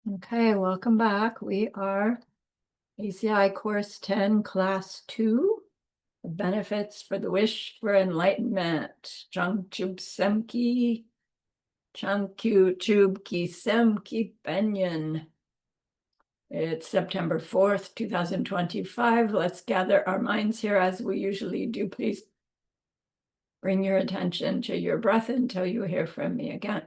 Okay, welcome back. We are ACI Course 10, Class 2, the Benefits for the Wish for Enlightenment. Changchub Semki, Changkyu Chubki Semki Benyon. It's September 4th, 2025. Let's gather our minds here as we usually do. Please bring your attention to your breath until you hear from me again.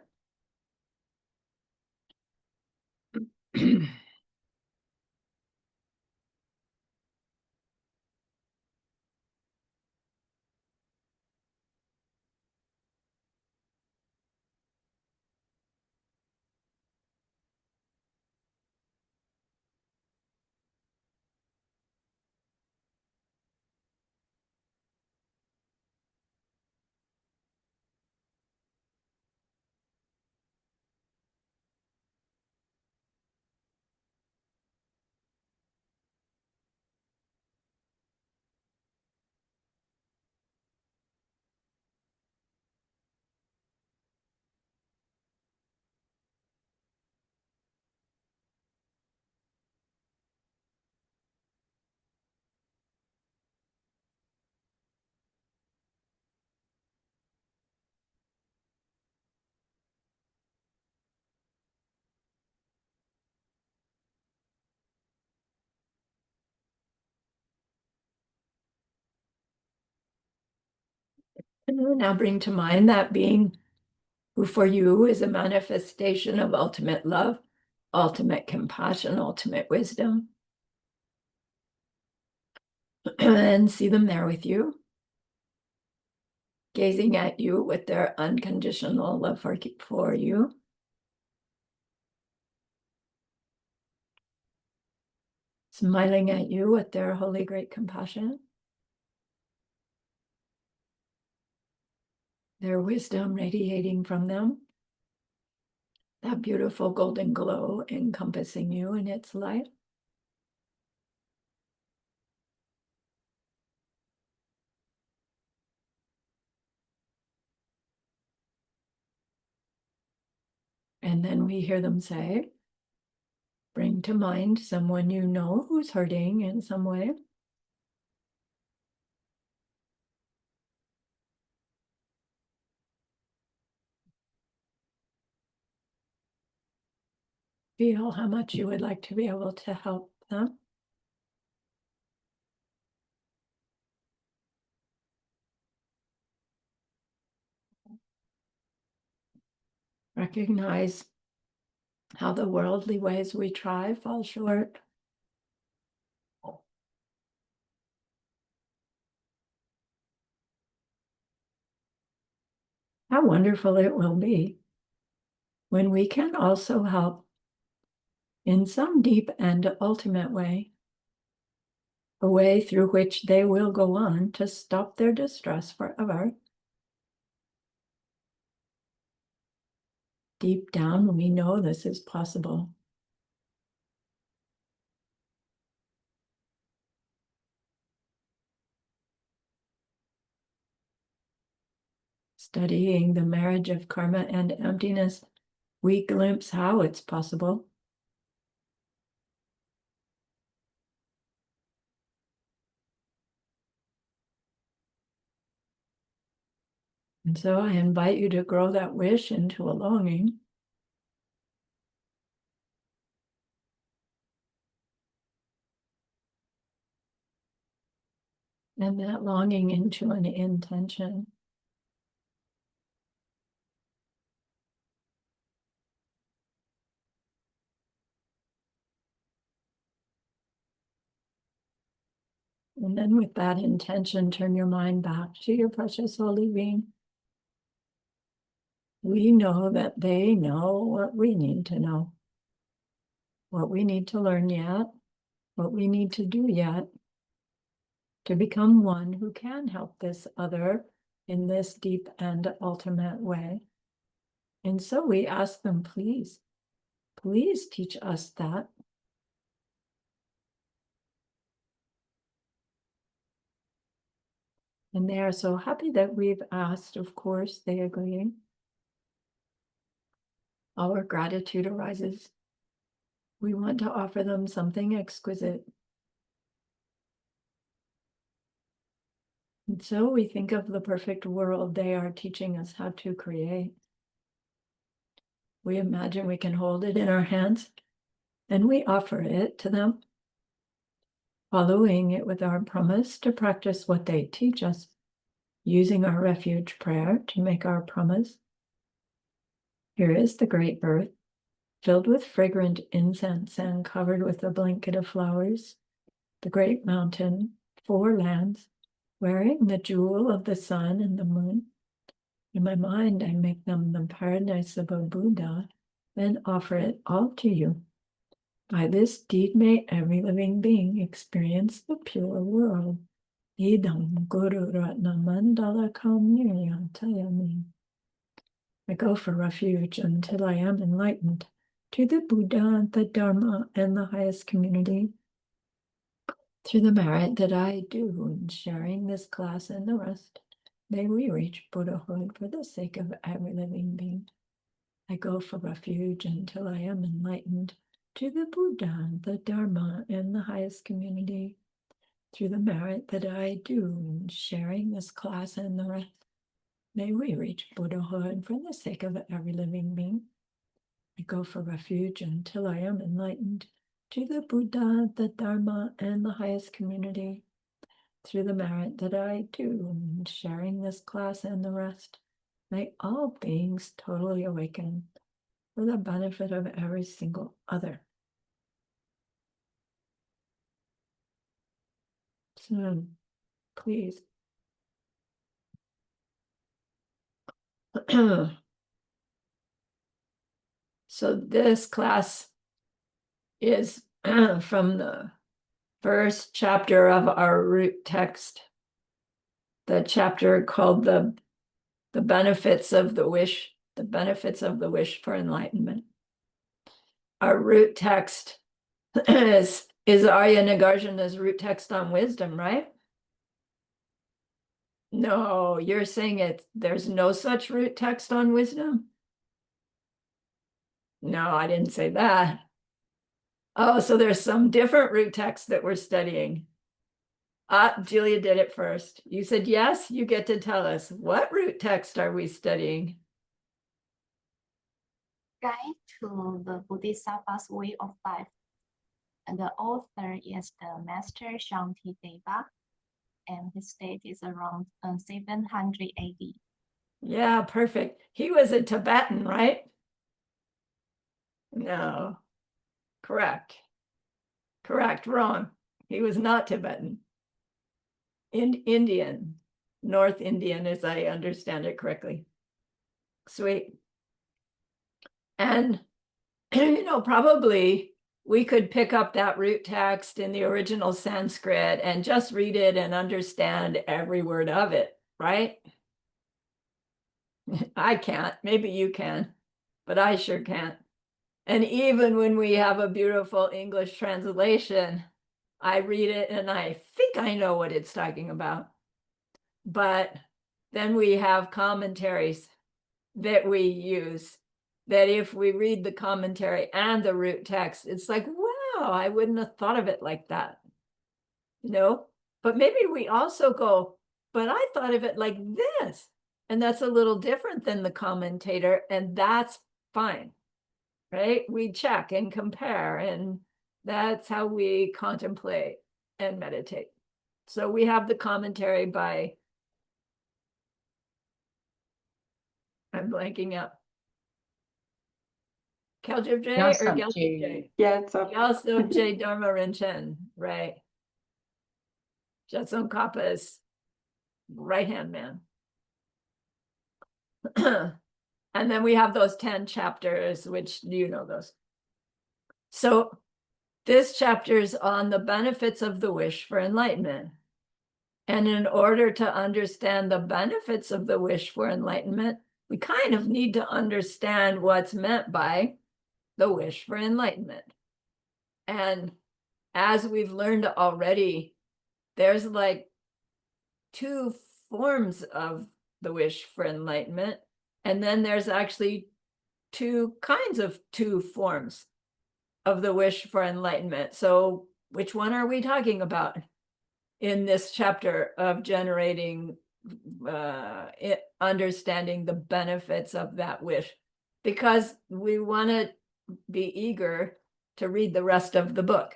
Now bring to mind that being who for you is a manifestation of ultimate love, ultimate compassion, ultimate wisdom. And see them there with you, gazing at you with their unconditional love for you. Smiling at you with their holy great compassion. Their wisdom radiating from them. That beautiful golden glow encompassing you in its light. And then we hear them say, bring to mind someone you know who's hurting in some way. Feel how much you would like to be able to help them. Recognize how the worldly ways we try fall short. How wonderful it will be when we can also help in some deep and ultimate way, a way through which they will go on to stop their distress forever. Deep down, we know this is possible. Studying the marriage of karma and emptiness, we glimpse how it's possible. And so I invite you to grow that wish into a longing. And that longing into an intention. And then with that intention, turn your mind back to your precious holy being. We know that they know what we need to know, what we need to learn yet, what we need to do yet, to become one who can help this other in this deep and ultimate way. And so we ask them, please, please teach us that. And they are so happy that we've asked. Of course, they agree. Our gratitude arises. We want to offer them something exquisite. And so we think of the perfect world they are teaching us how to create. We imagine we can hold it in our hands, and we offer it to them, following it with our promise to practice what they teach us, using our refuge prayer to make our promise. Here is the great earth, filled with fragrant incense and covered with a blanket of flowers, the great mountain, 4 lands, wearing the jewel of the sun and the moon. In my mind, I make them the paradise of a Buddha, then offer it all to you. By this deed, may every living being experience the pure world. Idam Guru Ratna Mandala Kaumiryantayami. I go for refuge until I am enlightened to the Buddha, the Dharma, and the highest community. Through the merit that I do in sharing this class and the rest, may we reach Buddhahood for the sake of every living being. I go for refuge until I am enlightened to the Buddha, the Dharma, and the highest community. Through the merit that I do in sharing this class and the rest, may we reach Buddhahood for the sake of every living being. I go for refuge until I am enlightened to the Buddha, the Dharma, and the highest community. Through the merit that I do in sharing this class and the rest, may all beings totally awaken for the benefit of every single other. So, please. So this class is from the first chapter of our root text, the chapter called the benefits of the wish for enlightenment. Our root text is Arya Nagarjuna's root text on wisdom, right? No, you're saying there's no such root text on wisdom? No, I didn't say that. Oh, so there's some different root text that we're studying. Julia did it first. You said yes, you get to tell us. What root text are we studying? Guide to the Bodhisattva's way of life. And the author is the Master Shantideva, and his date is around 700 AD. Yeah, perfect. He was a Tibetan, right? No, correct. Wrong. He was not Tibetan. Indian, North Indian, as I understand it correctly. Sweet. And, probably we could pick up that root text in the original Sanskrit and just read it and understand every word of it, right? I can't. Maybe you can, but I sure can't. And even when we have a beautiful English translation, I read it and I think I know what it's talking about. But then we have commentaries that we use that if we read the commentary and the root text, it's like, wow, I wouldn't have thought of it like that. But maybe we also go, but I thought of it like this. And that's a little different than the commentator, and that's fine, right? We check and compare, and that's how we contemplate and meditate. So we have the commentary by, I'm blanking out. Kyaljub J or Gyaltsub J? Gyaltsub J Dharma Rinchen, right? Jetson Kappa's right-hand man. And then we have those 10 chapters, which you know those. So this chapter is on the benefits of the wish for enlightenment. And in order to understand the benefits of the wish for enlightenment, we kind of need to understand what's meant by the wish for enlightenment. And as we've learned already, there's like 2 forms of the wish for enlightenment. And then there's actually 2 kinds of 2 forms. of the wish for enlightenment. So which one are we talking about in this chapter of generating, understanding the benefits of that wish? Because we want to be eager to read the rest of the book,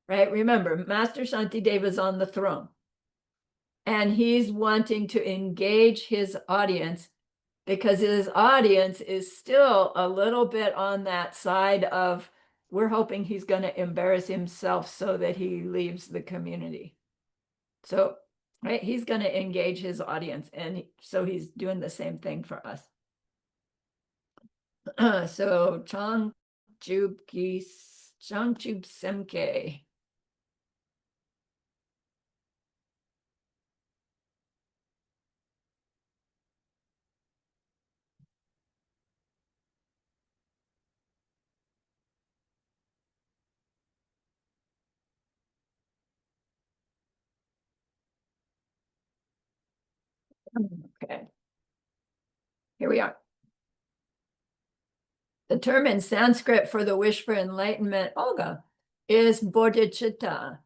right? Remember, Master Shantideva is on the throne, and he's wanting to engage his audience because his audience is still a little bit on that side of, we're hoping he's going to embarrass himself so that he leaves the community. So, right, he's going to engage his audience, and so he's doing the same thing for us. So Changchub Semke. Okay, here we are. The term in Sanskrit for the wish for enlightenment, Olga, is bodhicitta.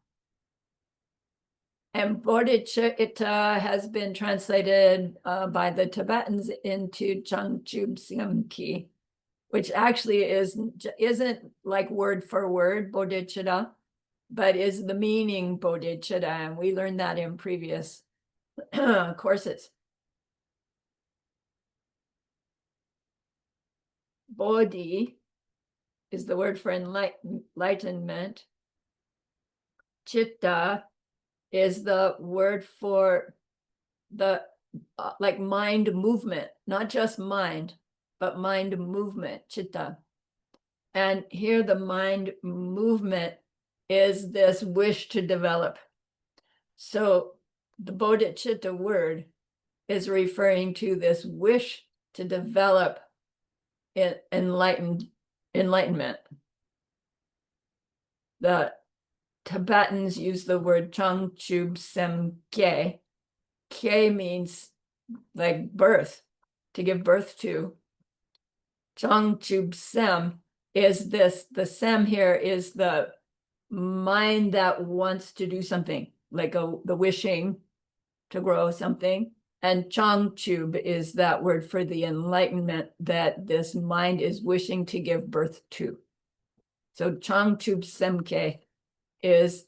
And bodhicitta has been translated by the Tibetans into Changchub Semki, which actually isn't like word for word bodhicitta, but is the meaning bodhicitta. And we learned that in previous courses. Bodhi is the word for enlightenment. Chitta is the word for the like mind movement, not just mind, but mind movement, chitta. And here the mind movement is this wish to develop. So the bodhicitta word is referring to this wish to develop enlightenment. The Tibetans use the word Changchub Semke. Ke means like birth, to give birth to. Changchub Sem is this, the Sem here is the mind that wants to do something, like the wishing to grow something. And Changchub is that word for the enlightenment that this mind is wishing to give birth to. So Changchub Semke is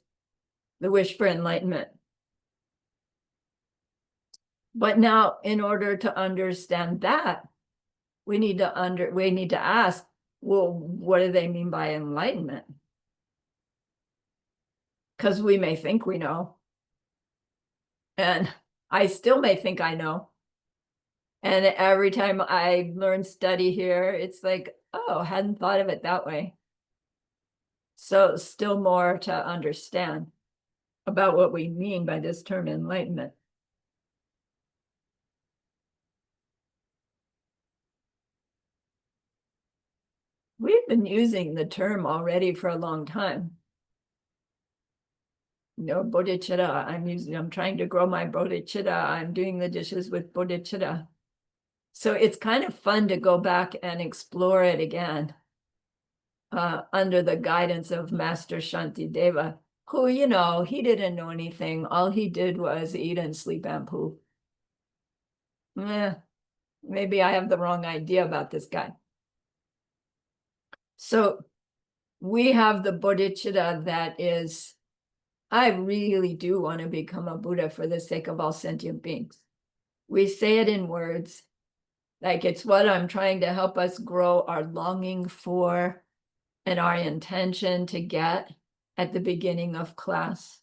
the wish for enlightenment. But now, in order to understand that, we need to ask, well, what do they mean by enlightenment? Because we may think we know, and I still may think I know. And every time I learn study here, it's like, oh, hadn't thought of it that way. So still more to understand about what we mean by this term enlightenment. We've been using the term already for a long time. You know, bodhicitta, I'm trying to grow my bodhicitta. I'm doing the dishes with bodhicitta. So it's kind of fun to go back and explore it again under the guidance of Master Shantideva, who, you know, he didn't know anything. All he did was eat and sleep and poop. Maybe I have the wrong idea about this guy. So we have the bodhicitta that is, I really do want to become a Buddha for the sake of all sentient beings. We say it in words, like it's what I'm trying to help us grow our longing for and our intention to get at the beginning of class.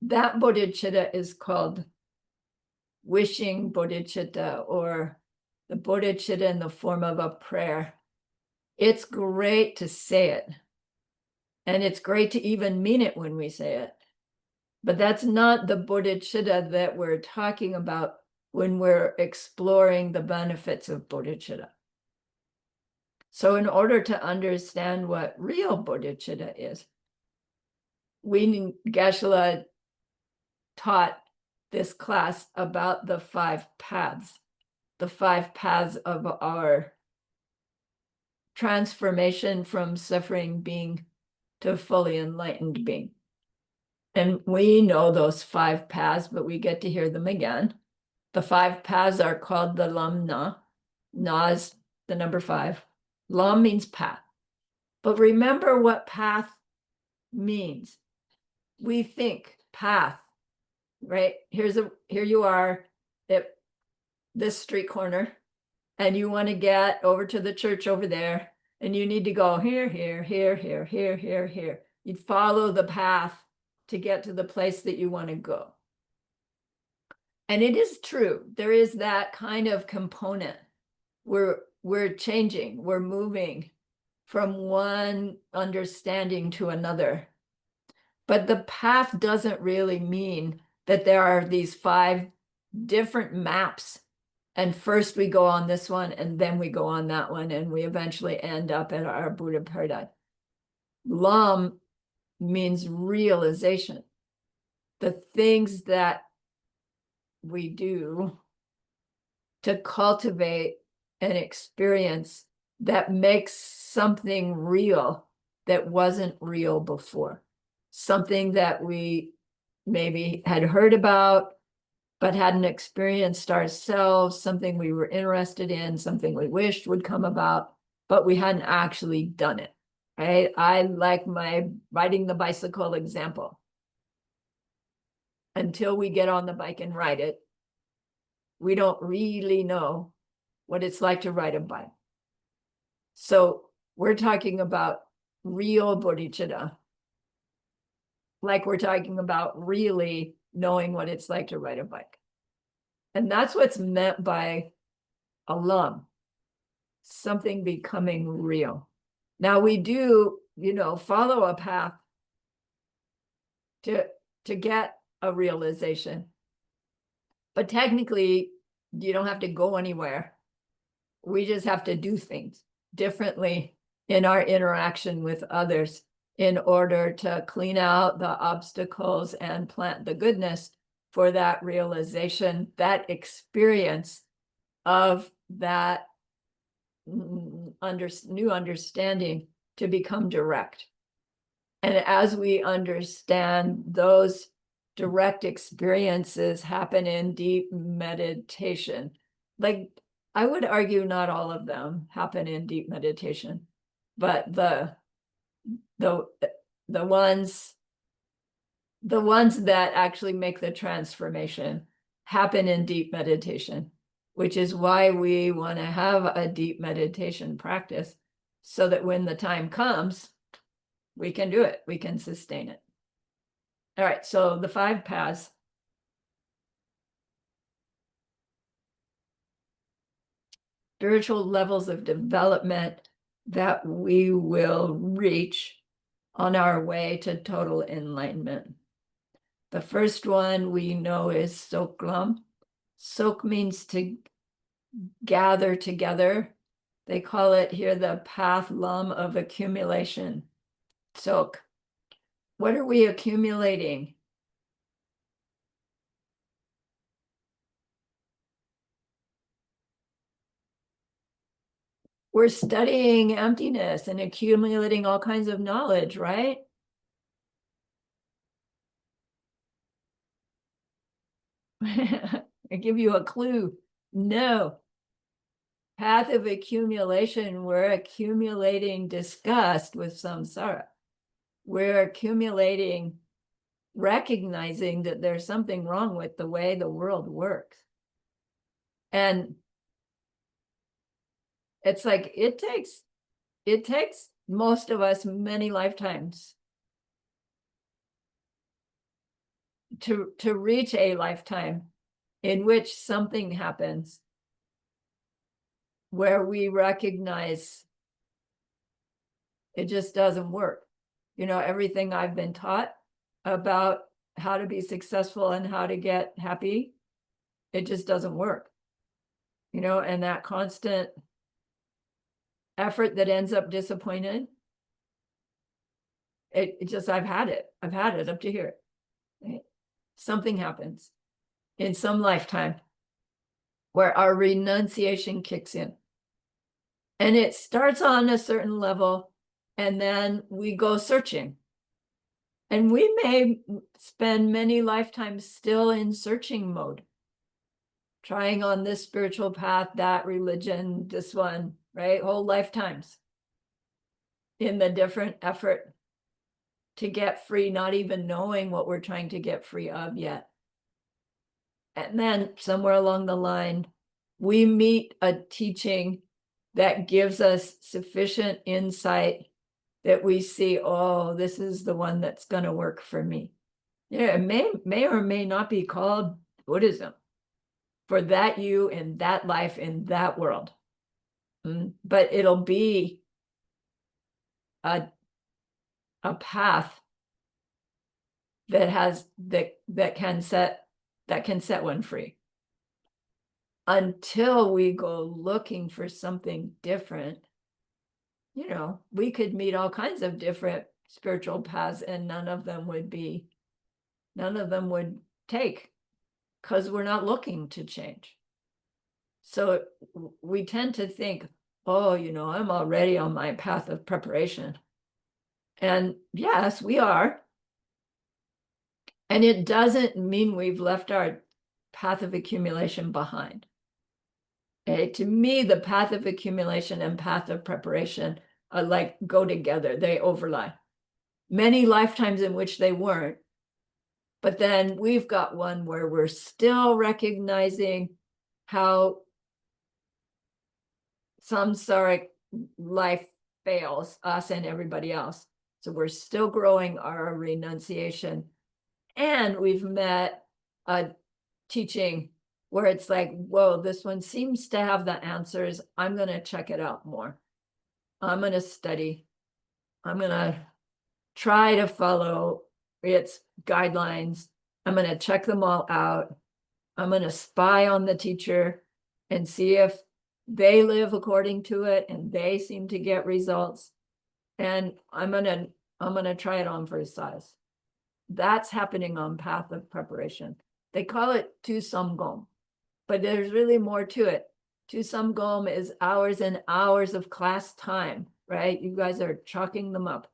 That bodhicitta is called wishing bodhicitta, or the bodhicitta in the form of a prayer. It's great to say it, and it's great to even mean it when we say it. But that's not the bodhicitta that we're talking about when we're exploring the benefits of bodhicitta. So in order to understand what real bodhicitta is, Geshe-la taught this class about the 5 paths of our transformation from suffering being to fully enlightened being. And we know those 5 paths, but we get to hear them again. The 5 paths are called the Lam Na. Na is the number 5. Lam means path. But remember what path means. We think path, right? Here you are at this street corner, and you want to get over to the church over there, and you need to go here, here, here, here, here, here, here. You'd follow the path to get to the place that you want to go. And it is true. There is that kind of component. We're changing, we're moving from one understanding to another. But the path doesn't really mean that there are these 5 different maps. And first we go on this one, and then we go on that one, and we eventually end up at our Buddha paradise. Lam means realization. The things that we do to cultivate an experience that makes something real that wasn't real before. Something that we maybe had heard about, but hadn't experienced ourselves, something we were interested in, something we wished would come about, but we hadn't actually done it, right? I like my riding the bicycle example. Until we get on the bike and ride it, we don't really know what it's like to ride a bike. So we're talking about real bodhicitta, like we're talking about really knowing what it's like to ride a bike. And that's what's meant by alam, something becoming real. Now we do, follow a path to get a realization. But technically, you don't have to go anywhere. We just have to do things differently in our interaction with others in order to clean out the obstacles and plant the goodness for that realization, that experience of that new understanding to become direct. And as we understand, those direct experiences happen in deep meditation. Like, I would argue not all of them happen in deep meditation, but the ones that actually make the transformation happen in deep meditation, which is why we want to have a deep meditation practice, so that when the time comes, we can do it, we can sustain it. All right, so the 5 paths. Spiritual levels of development that we will reach on our way to total enlightenment. The first one we know is Soklam. Sok means to gather together. They call it here the path lam of accumulation. Sok. What are we accumulating? We're studying emptiness and accumulating all kinds of knowledge, right? I give you a clue. No. Path of accumulation, we're accumulating disgust with samsara. We're accumulating recognizing that there's something wrong with the way the world works. And it's like it takes most of us many lifetimes to reach a lifetime in which something happens where we recognize it just doesn't work. Everything I've been taught about how to be successful and how to get happy, it just doesn't work. And that constant effort that ends up disappointed, it just, I've had it up to here. Right? Something happens in some lifetime where our renunciation kicks in. And it starts on a certain level, and then we go searching. And we may spend many lifetimes still in searching mode, trying on this spiritual path, that religion, this one, right? Whole lifetimes in the different effort to get free, not even knowing what we're trying to get free of yet. And then somewhere along the line, we meet a teaching that gives us sufficient insight that we see, oh, this is the one that's going to work for me. Yeah, it may or may not be called Buddhism for that you in that life in that world. But it'll be a path that has that can set one free. Until we go looking for something different, you know, we could meet all kinds of different spiritual paths and none of them would take, because we're not looking to change. So we tend to think, oh, you know, I'm already on my path of preparation. And yes, we are. And it doesn't mean we've left our path of accumulation behind. Okay? To me, the path of accumulation and path of preparation are like go together. They overlap. Many lifetimes in which they weren't. But then we've got one where we're still recognizing how samsaric life fails us and everybody else. So we're still growing our renunciation. And we've met a teaching where it's like, whoa, this one seems to have the answers. I'm going to check it out more. I'm going to study. I'm going to try to follow its guidelines. I'm going to check them all out. I'm going to spy on the teacher and see if they live according to it and they seem to get results. And I'm going to try it on for size. That's happening on path of preparation. They call it Tu Samgom, but there's really more to it. Tu Samgom is hours and hours of class time, right? You guys are chalking them up.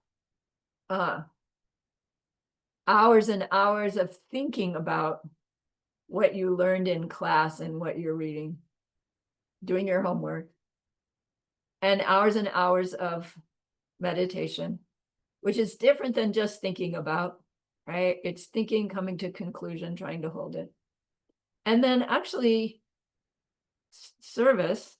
Hours and hours of thinking about what you learned in class and what you're reading, doing your homework, and hours of meditation, which is different than just thinking about, right? It's thinking, coming to conclusion, trying to hold it. And then actually service,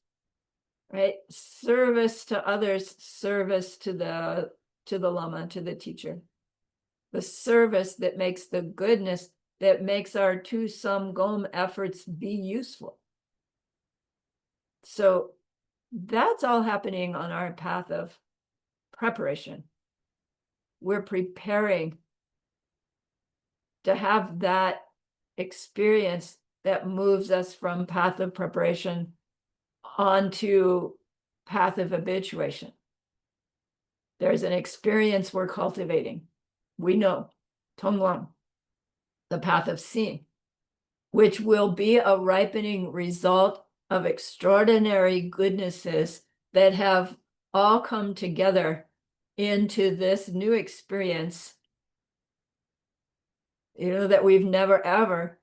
right? Service to others, service to the Lama, to the teacher. The service that makes the goodness, that makes our Tu Samgom efforts be useful. So that's all happening on our path of preparation. We're preparing to have that experience that moves us from path of preparation onto path of habituation. There's an experience we're cultivating. We know, Tongwang, the path of seeing, which will be a ripening result of extraordinary goodnesses that have all come together into this new experience, you know, that we've never ever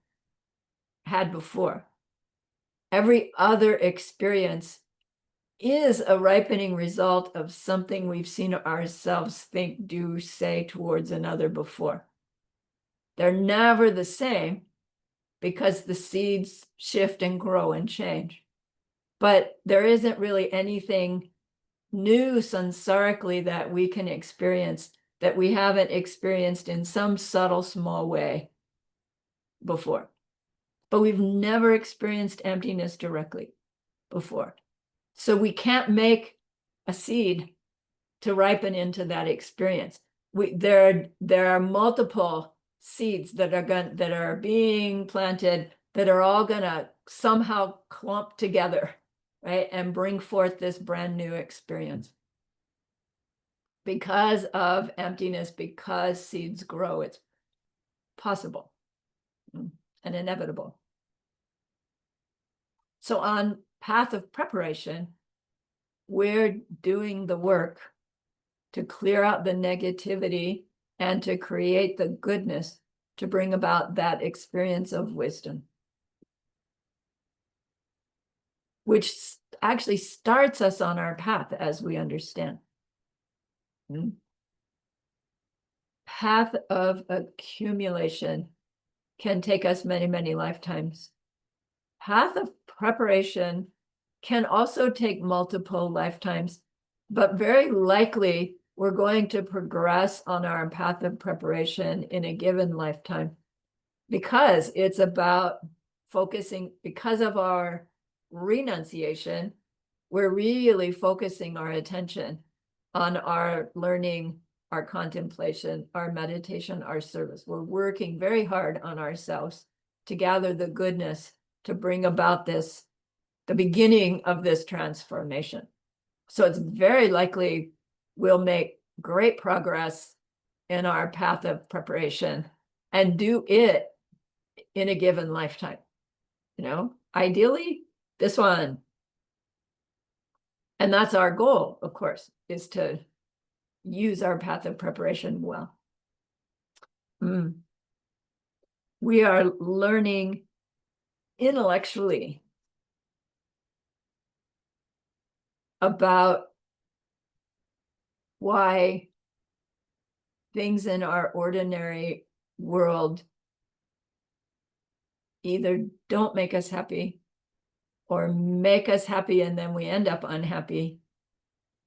had before. Every other experience is a ripening result of something we've seen ourselves think, do, say towards another before. They're never the same because the seeds shift and grow and change. But there isn't really anything new sansarically that we can experience that we haven't experienced in some subtle, small way before. But we've never experienced emptiness directly before. So we can't make a seed to ripen into that experience. There are multiple seeds that are being planted that are all gonna somehow clump together, right, and bring forth this brand new experience. Because of emptiness, because seeds grow, it's possible and inevitable. So on path of preparation, we're doing the work to clear out the negativity and to create the goodness to bring about that experience of wisdom, which actually starts us on our path, as we understand. Path of accumulation can take us many, many lifetimes. Path of preparation can also take multiple lifetimes, but very likely we're going to progress on our path of preparation in a given lifetime, because it's about focusing. Because of our renunciation, we're really focusing our attention on our learning, our contemplation, our meditation, our service. We're working very hard on ourselves to gather the goodness to bring about this, the beginning of this transformation. So it's very likely we'll make great progress in our path of preparation and do it in a given lifetime. Ideally, this one. And that's our goal, of course, is to use our path of preparation well. We are learning intellectually about why things in our ordinary world either don't make us happy or make us happy and then we end up unhappy,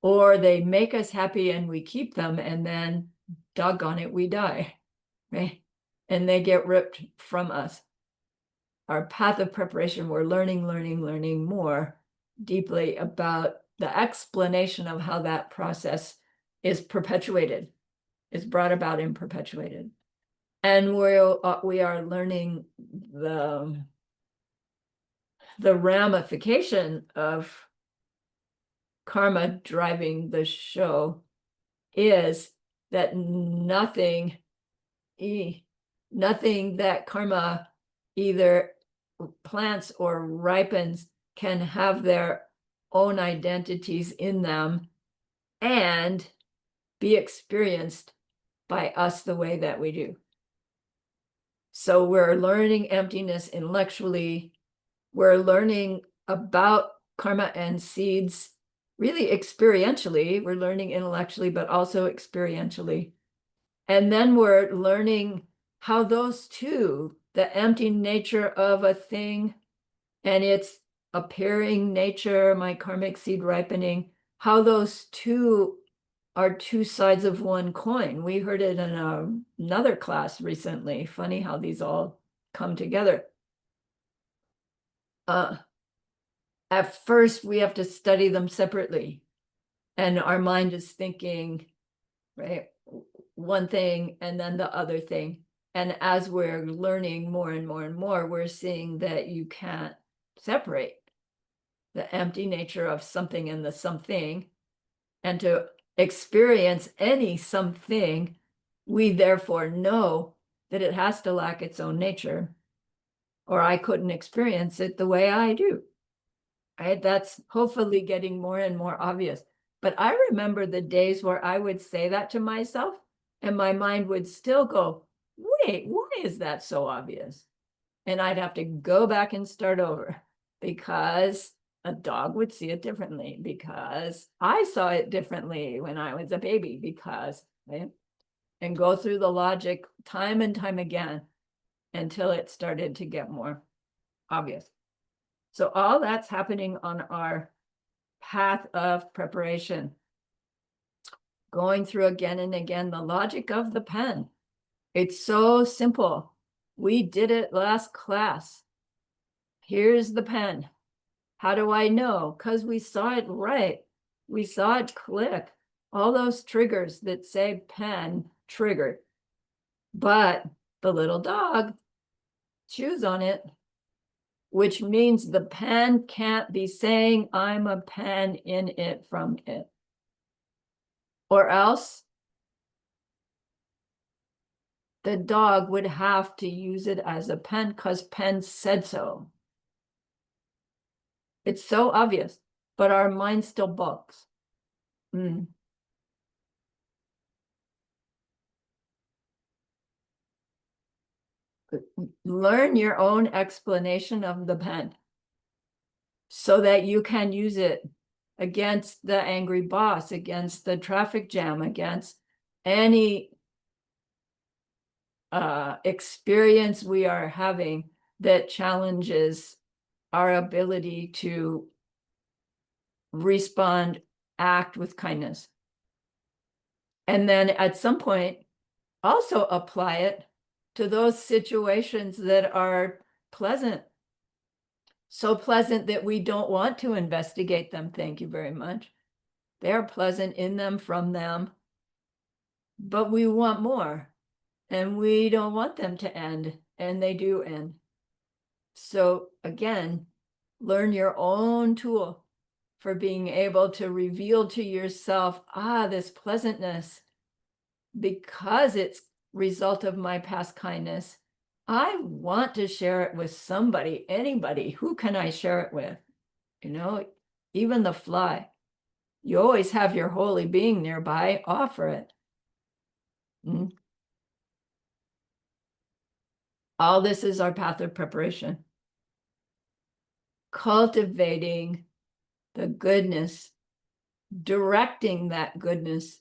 or they make us happy and we keep them and then, doggone it, we die, right? And they get ripped from us. Our path of preparation, we're learning more deeply about the explanation of how that process is perpetuated, is brought about and perpetuated. And we are learning the ramification of karma driving the show is that nothing that karma either plants or ripens can have their own identities in them and be experienced by us the way that we do. So we're learning emptiness intellectually. We're learning about karma and seeds really experientially. We're learning intellectually, but also experientially. And then we're learning how those two, the empty nature of a thing and its appearing nature, my karmic seed ripening, how those two are two sides of one coin. We heard it in another class recently. Funny how these all come together. At first, we have to study them separately. And our mind is thinking, right, one thing and then the other thing. And as we're learning more and more and more, we're seeing that you can't separate the empty nature of something and the something. And to experience any something, we therefore know that it has to lack its own nature, or I couldn't experience it the way I do. Right? That's hopefully getting more and more obvious. But I remember the days where I would say that to myself and my mind would still go, wait, why is that so obvious? And I'd have to go back and start over because a dog would see it differently, because I saw it differently when I was a baby, because, right? And go through the logic time and time again until it started to get more obvious. So all that's happening on our path of preparation. Going through again and again the logic of the pen. It's so simple. We did it last class. Here's the pen. How do I know? Because we saw it right. We saw it click. All those triggers that say pen triggered. But the little dog chews on it, which means the pen can't be saying I'm a pen in it from it. Or else the dog would have to use it as a pen because pen said so. It's so obvious. but our mind still bugs. Mm. Learn your own explanation of the pen so that you can use it against the angry boss, against the traffic jam, against any experience we are having that challenges our ability to respond, act with kindness. And then at some point, also apply it to those situations that are pleasant. So pleasant that we don't want to investigate them. Thank you very much. They are pleasant in them, from them, but we want more. And we don't want them to end, and they do end. So again, learn your own tool for being able to reveal to yourself, this pleasantness, because it's result of my past kindness. I want to share it with somebody, anybody. Who can I share it with? You know, even the fly. You always have your holy being nearby. Offer it. All this is our path of preparation. Cultivating the goodness, directing that goodness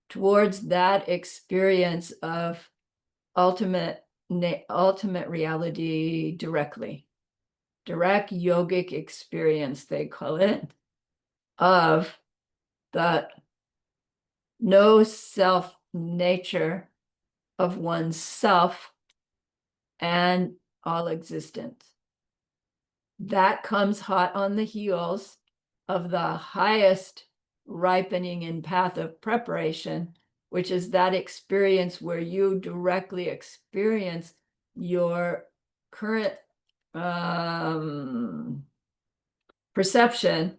towards that experience of ultimate reality directly. Direct yogic experience, they call it, of the no self nature of oneself and all existence. That comes hot on the heels of the highest ripening in path of preparation, which is that experience where you directly experience your current perception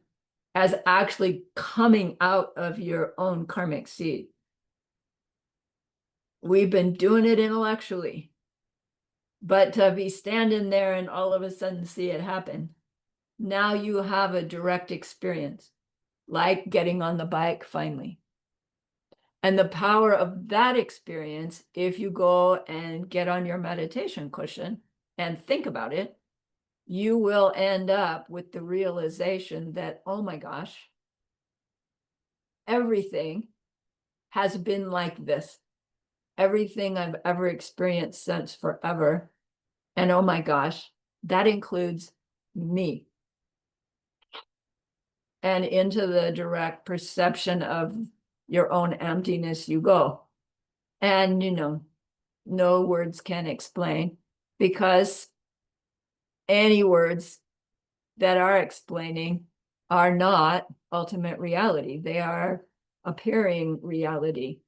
as actually coming out of your own karmic seed. We've been doing it intellectually, but to be standing there and all of a sudden see it happen, now you have a direct experience, like getting on the bike finally. And the power of that experience, if you go and get on your meditation cushion and think about it, you will end up with the realization that, oh my gosh, everything has been like this. Everything I've ever experienced since forever. And oh my gosh, that includes me. And into the direct perception of your own emptiness you go. And, no words can explain, because any words that are explaining are not ultimate reality. They are appearing reality.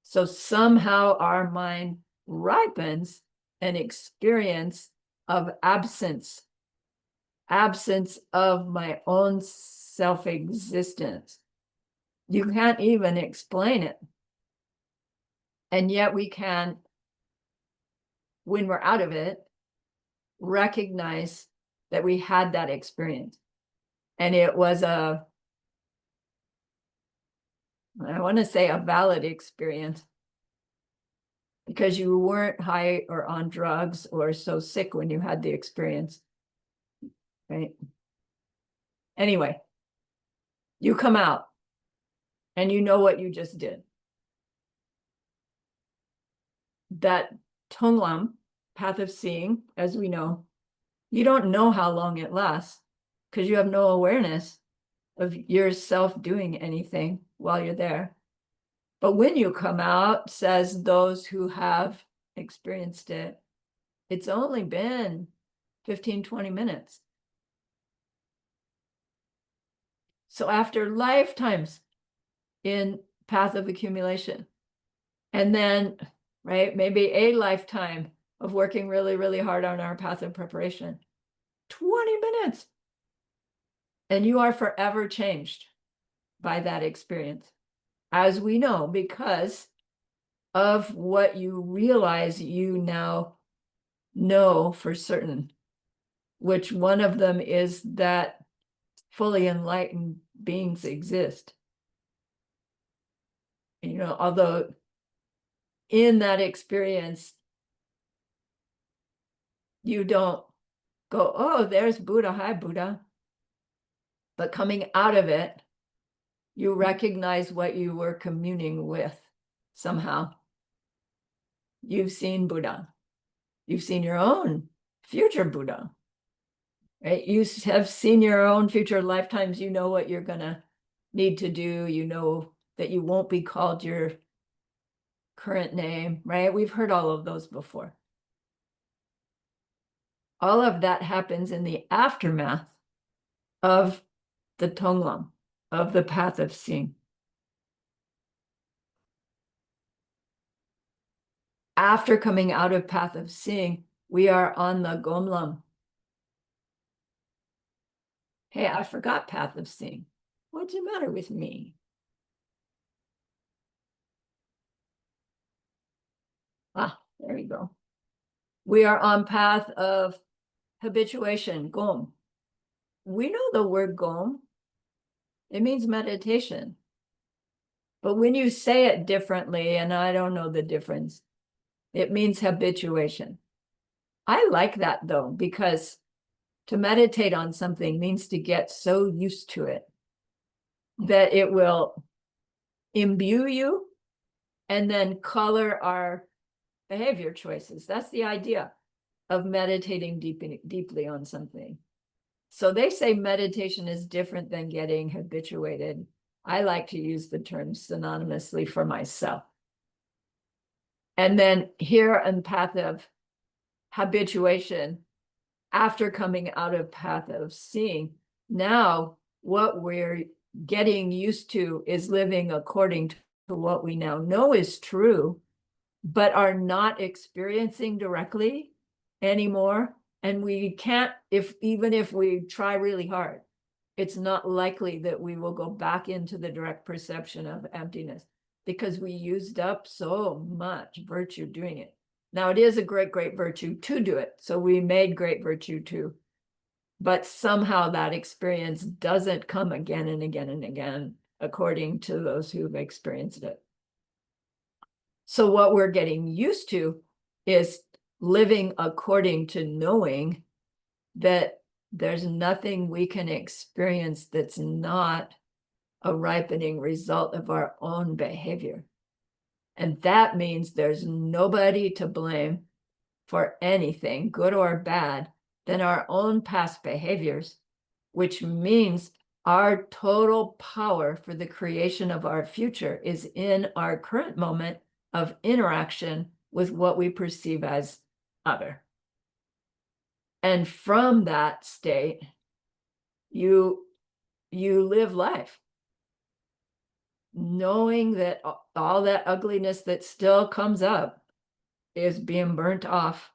So somehow our mind ripens an experience of absence of my own self-existence. You can't even explain it. And yet we can, when we're out of it, recognize that we had that experience. And it was I want to say a valid experience, because you weren't high or on drugs or so sick when you had the experience, right? Anyway, you come out and you know what you just did. That Tonglam, path of seeing, as we know, you don't know how long it lasts, because you have no awareness of yourself doing anything while you're there. But when you come out, says those who have experienced it, it's only been 15, 20 minutes. So after lifetimes in path of accumulation, and then, right, maybe a lifetime of working really, really hard on our path of preparation, 20 minutes. And you are forever changed by that experience, as we know, because of what you realize you now know for certain, which one of them is that fully enlightened beings exist. Although in that experience, you don't go, oh, there's Buddha, hi, Buddha. But coming out of it, you recognize what you were communing with somehow. You've seen Buddha. You've seen your own future Buddha, right? You have seen your own future lifetimes. You know what you're going to need to do. You know that you won't be called your current name, right? We've heard all of those before. All of that happens in the aftermath of the Tonglam, of the path of seeing. After coming out of path of seeing, we are on the Gomlam. Hey, I forgot path of seeing. What's the matter with me? There you go. We are on path of habituation, Gom. We know the word Gom. It means meditation. But when you say it differently, and I don't know the difference, it means habituation. I like that though, because to meditate on something means to get so used to it that it will imbue you and then color our behavior choices. That's the idea of meditating deeply on something. So they say meditation is different than getting habituated. I like to use the term synonymously for myself. And then here in path of habituation, after coming out of path of seeing, now what we're getting used to is living according to what we now know is true, but are not experiencing directly anymore. And we can't, even if we try really hard, it's not likely that we will go back into the direct perception of emptiness because we used up so much virtue doing it. Now, it is a great, great virtue to do it. So we made great virtue too. But somehow that experience doesn't come again and again and again, according to those who've experienced it. So what we're getting used to is living according to knowing that there's nothing we can experience that's not a ripening result of our own behavior. And that means there's nobody to blame for anything, good or bad, than our own past behaviors, which means our total power for the creation of our future is in our current moment of interaction with what we perceive as other. And from that state, you live life knowing that all that ugliness that still comes up is being burnt off,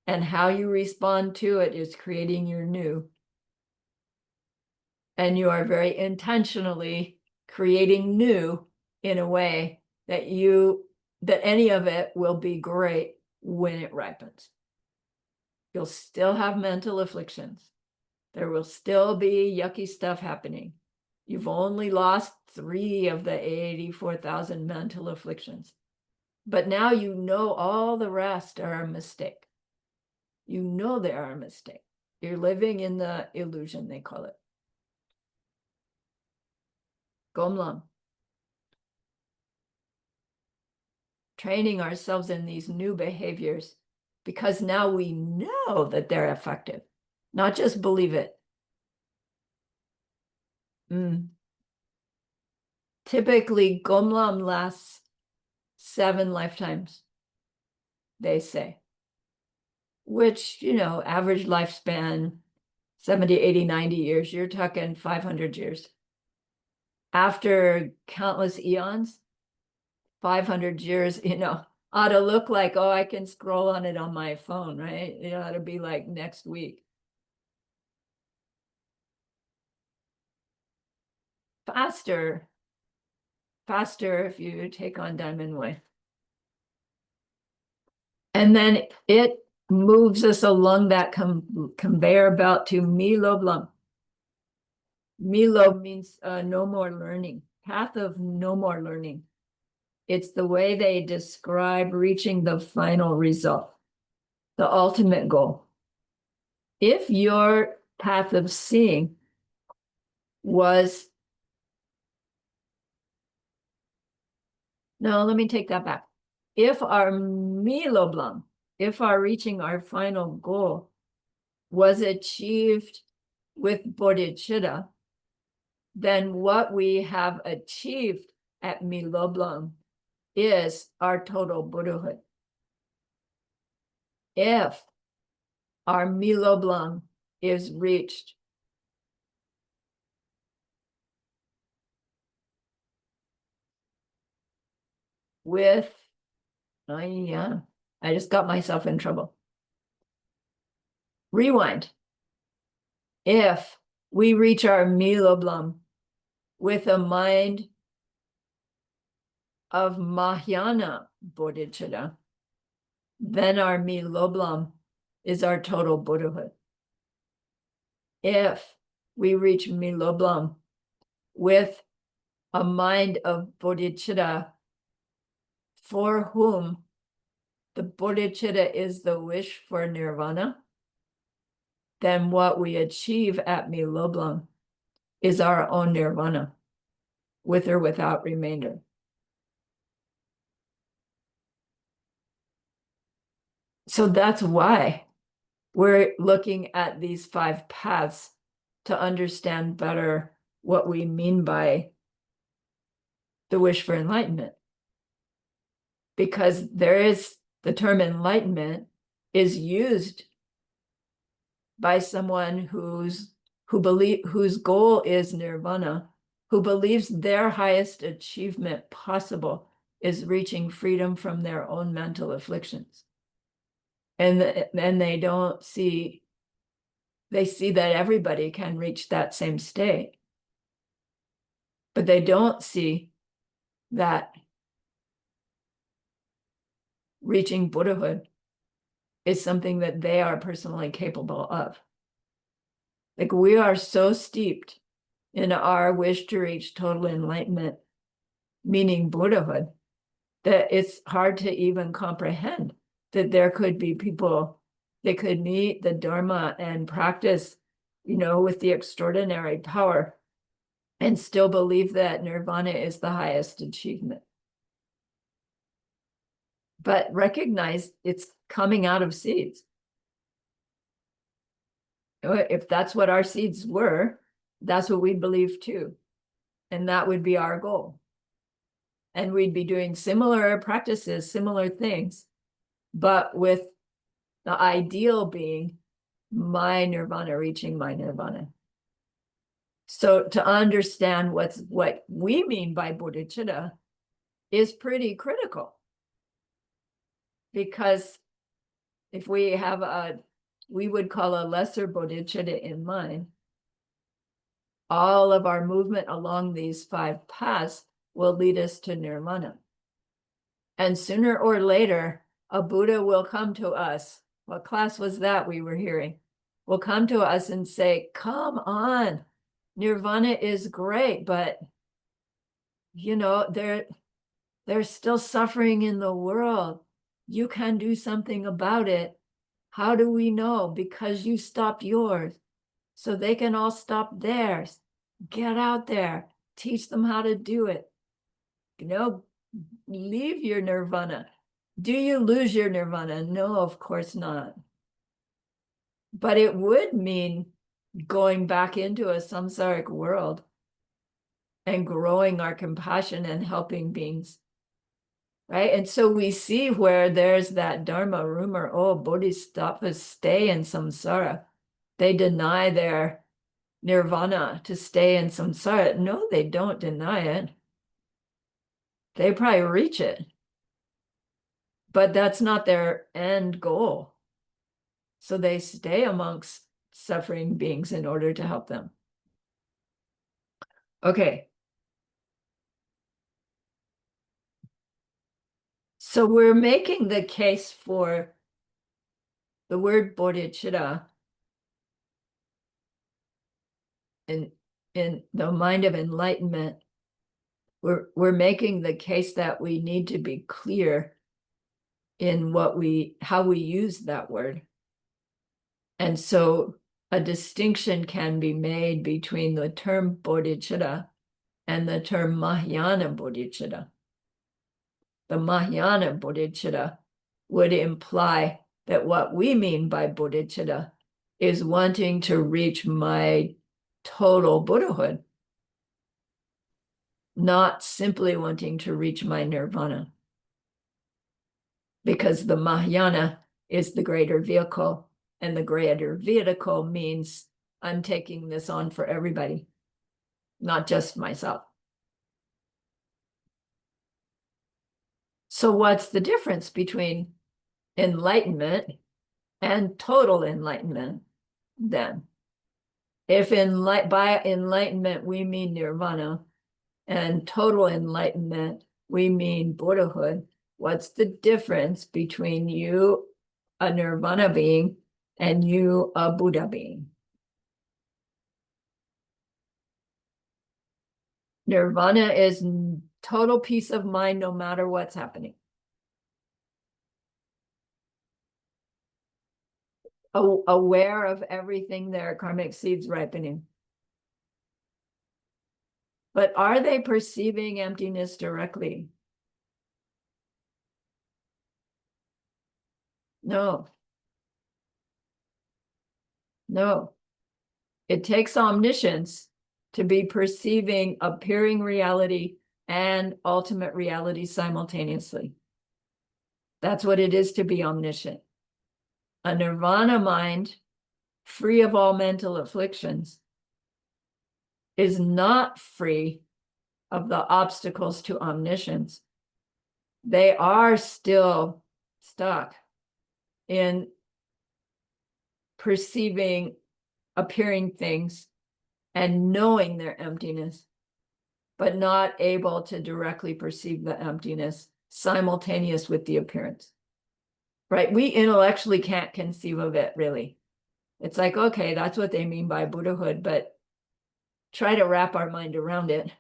and how you respond to it is creating your new. And you are very intentionally creating new in a way that any of it will be great when it ripens. You'll still have mental afflictions. There will still be yucky stuff happening. You've only lost 3 of the 84,000 mental afflictions. But now you know all the rest are a mistake. You know they are a mistake. You're living in the illusion, they call it. Gomlam. Training ourselves in these new behaviors because now we know that they're effective, not just believe it. Typically, Gomlam lasts 7 lifetimes, they say, which, average lifespan, 70, 80, 90 years, you're talking 500 years. After countless eons, 500 years, ought to look like, oh, I can scroll on it on my phone, right? It ought to be like next week. Faster if you take on Diamond Way. And then it moves us along that conveyor belt to Mi Lo Blam. Milo means no more learning, path of no more learning. It's the way they describe reaching the final result, the ultimate goal. If your path of seeing was, no, let me take that back. If our Miloblam, if our reaching our final goal was achieved with bodhicitta, then what we have achieved at Miloblam is our total Buddhahood. If our Miloblam is reached with, oh yeah, I just got myself in trouble. Rewind. If we reach our Miloblam with a mind of Mahayana bodhicitta, then our Miloblam is our total Buddhahood. If we reach Miloblam with a mind of bodhicitta for whom the bodhicitta is the wish for nirvana, then what we achieve at Miloblam is our own nirvana, with or without remainder. So that's why we're looking at these 5 paths to understand better what we mean by the wish for enlightenment. Because there is, the term enlightenment is used by someone whose goal is nirvana, who believes their highest achievement possible is reaching freedom from their own mental afflictions. And they don't see, they see that everybody can reach that same state. But they don't see that reaching Buddhahood is something that they are personally capable of. Like, we are so steeped in our wish to reach total enlightenment, meaning Buddhahood, that it's hard to even comprehend that there could be people that could meet the Dharma and practice, with the extraordinary power and still believe that nirvana is the highest achievement. But recognize it's coming out of seeds. If that's what our seeds were, that's what we believe too. And that would be our goal. And we'd be doing similar practices, similar things, but with the ideal being my nirvana, reaching my nirvana. So to understand what we mean by bodhicitta is pretty critical. Because if we have we would call a lesser bodhicitta in mind, all of our movement along these 5 paths will lead us to nirvana. And sooner or later, a Buddha will come to us. What class was that we were hearing? Will come to us and say, come on, nirvana is great, but there's still suffering in the world. You can do something about it. How do we know? Because you stopped yours, so they can all stop theirs. Get out there, teach them how to do it. Leave your nirvana. Do you lose your nirvana? No, of course not. But it would mean going back into a samsaric world and growing our compassion and helping beings. Right? And so we see where there's that Dharma rumor, oh, Bodhisattvas stay in samsara. They deny their nirvana to stay in samsara. No, they don't deny it. They probably reach it. But that's not their end goal. So they stay amongst suffering beings in order to help them. Okay. So we're making the case for the word bodhicitta in the mind of enlightenment, we're making the case that we need to be clear in how we use that word. And so a distinction can be made between the term bodhicitta and the term Mahayana bodhicitta. The Mahayana bodhicitta would imply that what we mean by bodhicitta is wanting to reach my total Buddhahood, not simply wanting to reach my nirvana. Because the Mahayana is the greater vehicle, and the greater vehicle means I'm taking this on for everybody, not just myself. So what's the difference between enlightenment and total enlightenment then? If by enlightenment we mean nirvana, and total enlightenment we mean Buddhahood, what's the difference between you, a nirvana being, and you, a Buddha being? Nirvana is total peace of mind no matter what's happening. Aware of everything there, karmic seeds ripening. But are they perceiving emptiness directly? No. No. It takes omniscience to be perceiving appearing reality and ultimate reality simultaneously. That's what it is to be omniscient. A nirvana mind, free of all mental afflictions, is not free of the obstacles to omniscience. They are still stuck in perceiving appearing things and knowing their emptiness, but not able to directly perceive the emptiness simultaneous with the appearance. Right? We intellectually can't conceive of it, really. It's like, okay, that's what they mean by Buddhahood, but try to wrap our mind around it.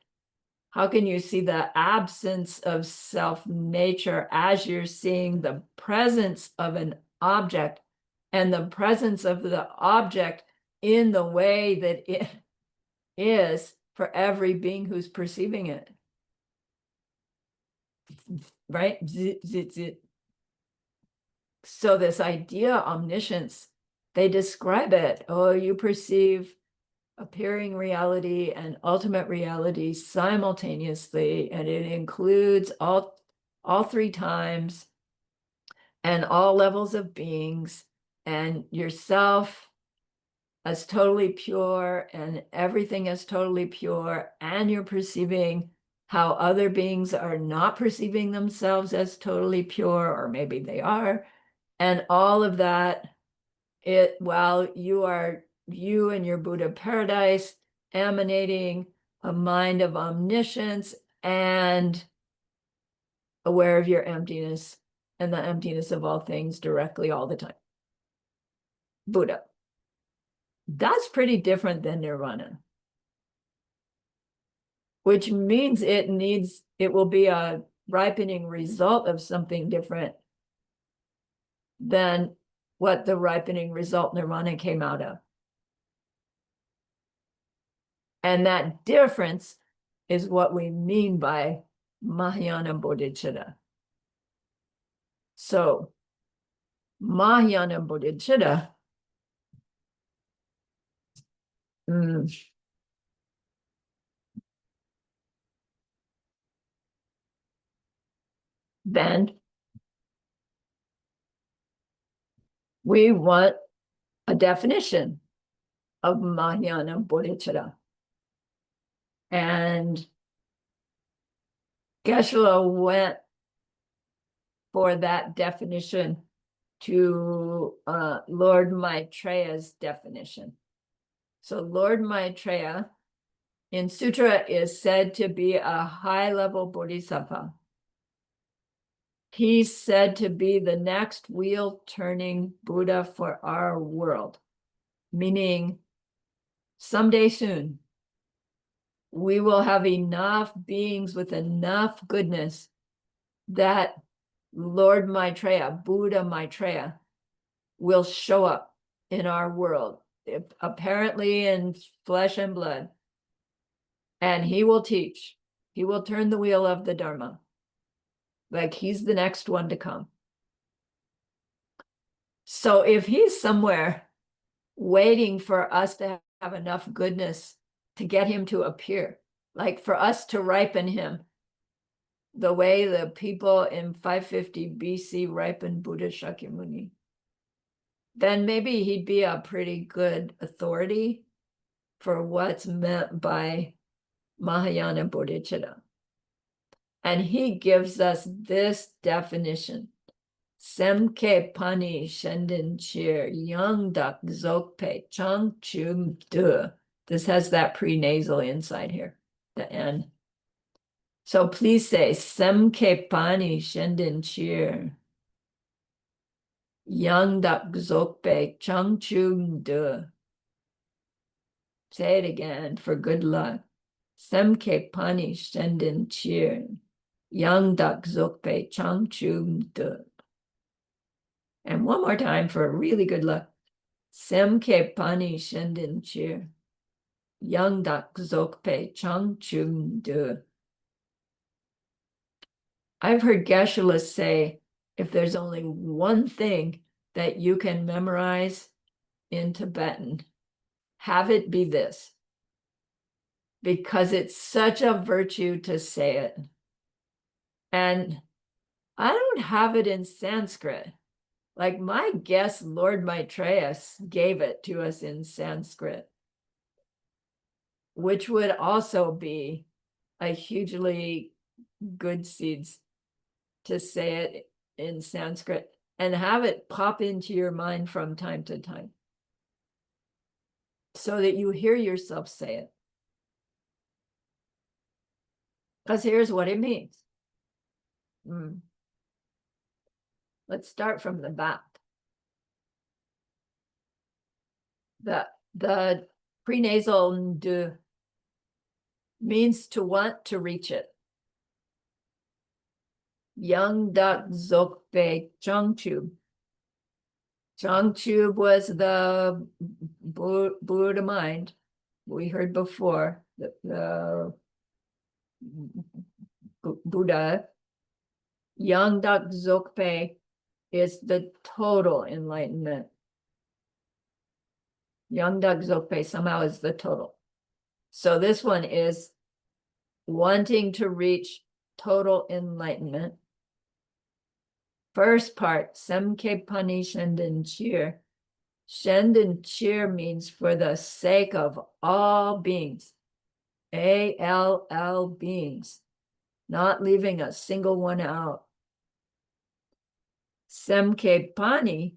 How can you see the absence of self-nature as you're seeing the presence of an object, and the presence of the object in the way that it is for every being who's perceiving it? Right? So this idea, omniscience, they describe it. Oh, you perceive appearing reality and ultimate reality simultaneously, and it includes all three times and all levels of beings, and yourself as totally pure, and everything is totally pure, and you're perceiving how other beings are not perceiving themselves as totally pure, or maybe they are, and all of that, while you and your Buddha paradise emanating a mind of omniscience and aware of your emptiness and the emptiness of all things directly all the time. Buddha. That's pretty different than nirvana, which means it will be a ripening result of something different than what the ripening result nirvana came out of. And that difference is what we mean by Mahayana bodhicitta. So Mahayana bodhicitta then we want a definition of Mahayana bodhicitta. And Geshe-la went for that definition to Lord Maitreya's definition. So Lord Maitreya in Sutra is said to be a high-level bodhisattva. He's said to be the next wheel-turning Buddha for our world, meaning someday soon, we will have enough beings with enough goodness that Lord Maitreya, Buddha Maitreya, will show up in our world, apparently in flesh and blood. And he will teach. He will turn the wheel of the Dharma. Like he's the next one to come. So if he's somewhere waiting for us to have enough goodness to get him to appear, like for us to ripen him, the way the people in 550 BC ripened Buddha Shakyamuni, then maybe he'd be a pretty good authority for what's meant by Mahayana Bodhicitta. And he gives us this definition. Semke pani shenden chir yang dak zokpe chang chum de. This has that prenasal inside here, the N. So please say Semke pani shenden chir yang dak zokpe chang chum de. Say it again for good luck. Semke pani shenden chir yang dak zokpe chang chum de. And one more time for really good luck. Semke pani shenden chir yang dak zokpe chang chum de. I've heard Geshe-la say, if there's only one thing that you can memorize in Tibetan, have it be this, because it's such a virtue to say it. And I don't have it in Sanskrit. Like my guest, Lord Maitreya, gave it to us in Sanskrit, which would also be a hugely good seeds to say it in Sanskrit and have it pop into your mind from time to time so that you hear yourself say it. Because here's what it means. Let's start from the back. The prenasal de means to want to reach it. Yang dak zokpe changchub. Changchub was the Buddha mind. We heard before the Buddha. Yang dak zokpe is the total enlightenment. Yang dak zokpe somehow is the total. So this one is wanting to reach total enlightenment. First part, Semke pani shenden chir. Shenden chir means for the sake of all beings. ALL beings. Not leaving a single one out. Semke pani.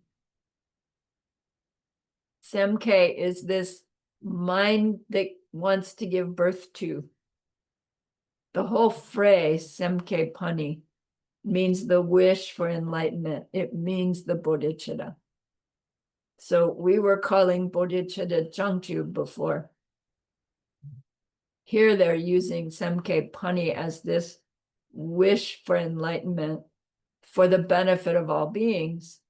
Semke is this mind that wants to give birth to. The whole phrase, Semke pani, means the wish for enlightenment. It means the bodhicitta. So we were calling bodhicitta Changchu before. Here they're using Semke pani as this wish for enlightenment for the benefit of all beings,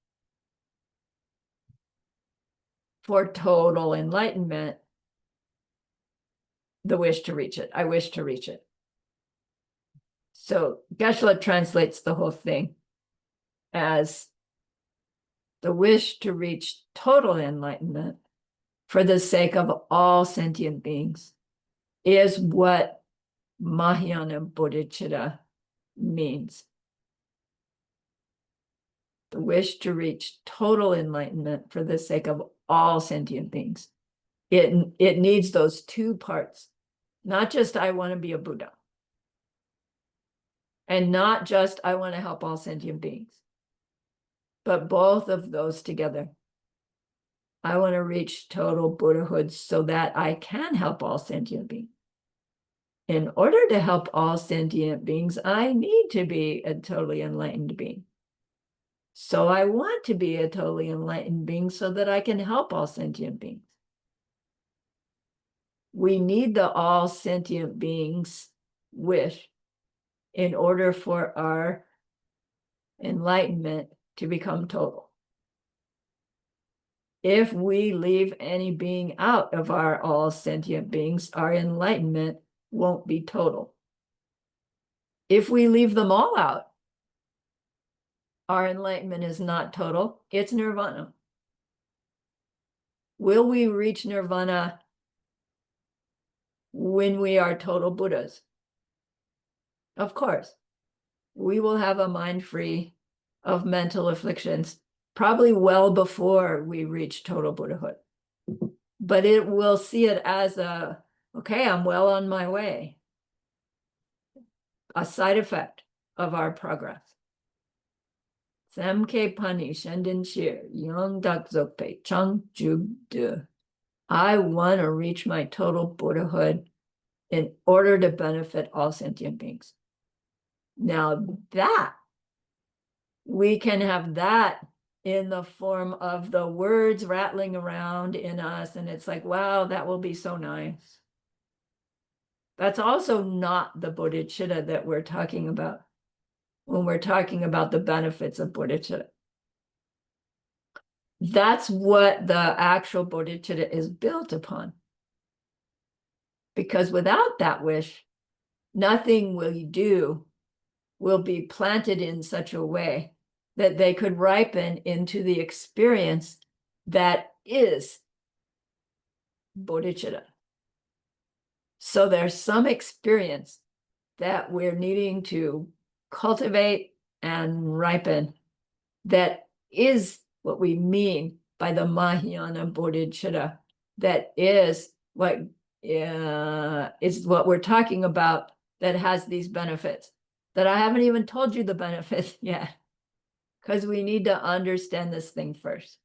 for total enlightenment, the wish to reach it. I wish to reach it. So Geshe-la translates the whole thing as the wish to reach total enlightenment for the sake of all sentient beings is what Mahayana Bodhicitta means. The wish to reach total enlightenment for the sake of all sentient beings. It needs those two parts, not just I want to be a Buddha. And not just, I want to help all sentient beings, but both of those together. I want to reach total Buddhahood so that I can help all sentient beings. In order to help all sentient beings, I need to be a totally enlightened being. So I want to be a totally enlightened being so that I can help all sentient beings. We need the all sentient beings' wish in order for our enlightenment to become total. If we leave any being out of our all sentient beings, our enlightenment won't be total. If we leave them all out, our enlightenment is not total, it's nirvana. Will we reach nirvana when we are total Buddhas? Of course. We will have a mind free of mental afflictions, probably well before we reach total Buddhahood. But it will see it as okay, I'm well on my way. A side effect of our progress. Samke pani shendin shir, yong dak zokpe, chung jub de. I want to reach my total Buddhahood in order to benefit all sentient beings. Now that, we can have that in the form of the words rattling around in us, and it's like, wow, that will be so nice. That's also not the bodhicitta that we're talking about when we're talking about the benefits of bodhicitta. That's what the actual bodhicitta is built upon. Because without that wish, nothing we do will be planted in such a way that they could ripen into the experience that is bodhicitta. So there's some experience that we're needing to cultivate and ripen that is what we mean by the Mahayana bodhicitta, that is what we're talking about, that has these benefits that I haven't even told you the benefits yet, because we need to understand this thing first.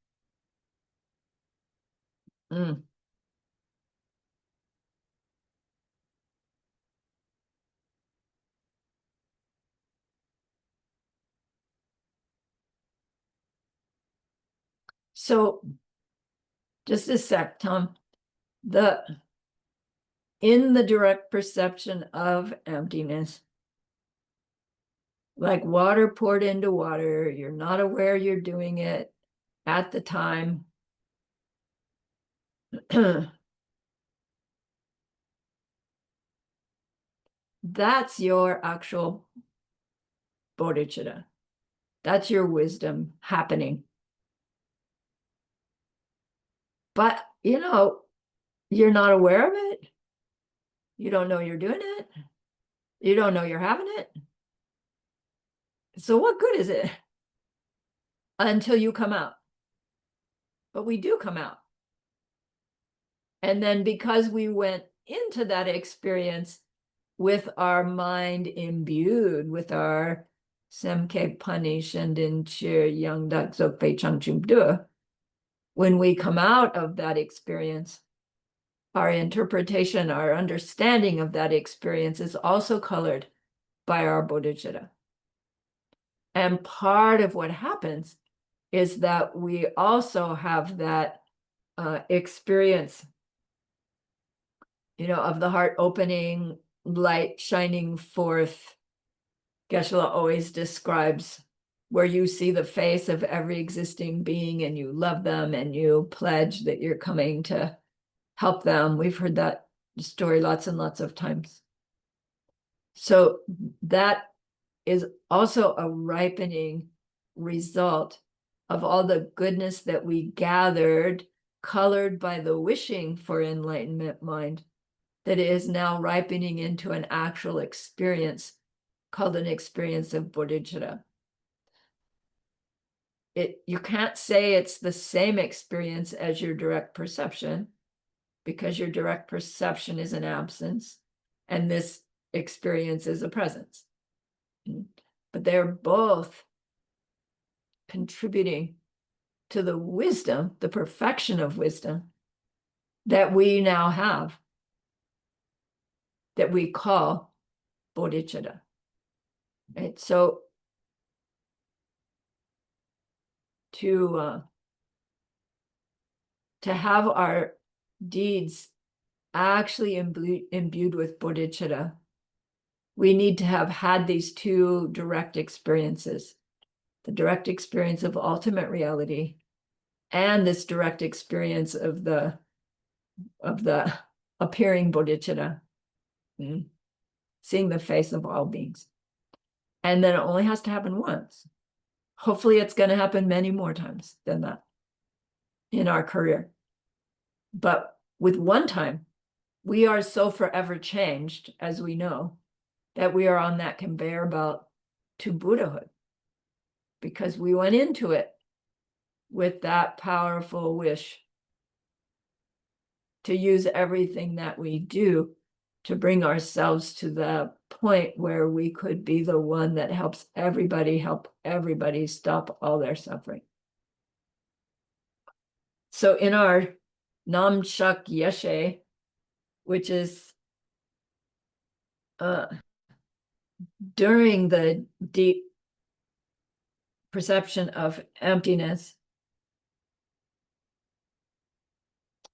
So just a sec, Tom. In the direct perception of emptiness, like water poured into water, you're not aware you're doing it at the time. That's your actual bodhicitta. That's your wisdom happening. But, you're not aware of it. You don't know you're doing it. You don't know you're having it. So what good is it until you come out? But we do come out. And then because we went into that experience with our mind imbued with our Semke Pani Shendin Chir Yang Dak Zokpe Changchum Du, when we come out of that experience, our interpretation, our understanding of that experience is also colored by our bodhicitta. And part of what happens is that we also have that experience, of the heart opening, light shining forth. Geshe-la always describes where you see the face of every existing being and you love them and you pledge that you're coming to help them. We've heard that story lots and lots of times. So that is also a ripening result of all the goodness that we gathered, colored by the wishing for enlightenment mind, that is now ripening into an actual experience called an experience of bodhicitta. You can't say it's the same experience as your direct perception, because your direct perception is an absence and this experience is a presence. But they're both contributing to the wisdom, the perfection of wisdom that we now have, that we call bodhicitta. Right? So to have our deeds actually imbued with bodhicitta. We need to have had these two direct experiences, the direct experience of ultimate reality and this direct experience of the appearing bodhicitta, seeing the face of all beings. And then it only has to happen once. Hopefully it's going to happen many more times than that in our career. But with one time, we are so forever changed, as we know, that we are on that conveyor belt to Buddhahood, because we went into it with that powerful wish to use everything that we do to bring ourselves to the point where we could be the one that help everybody stop all their suffering. So in our Namshak Yeshe, which is during the deep perception of emptiness,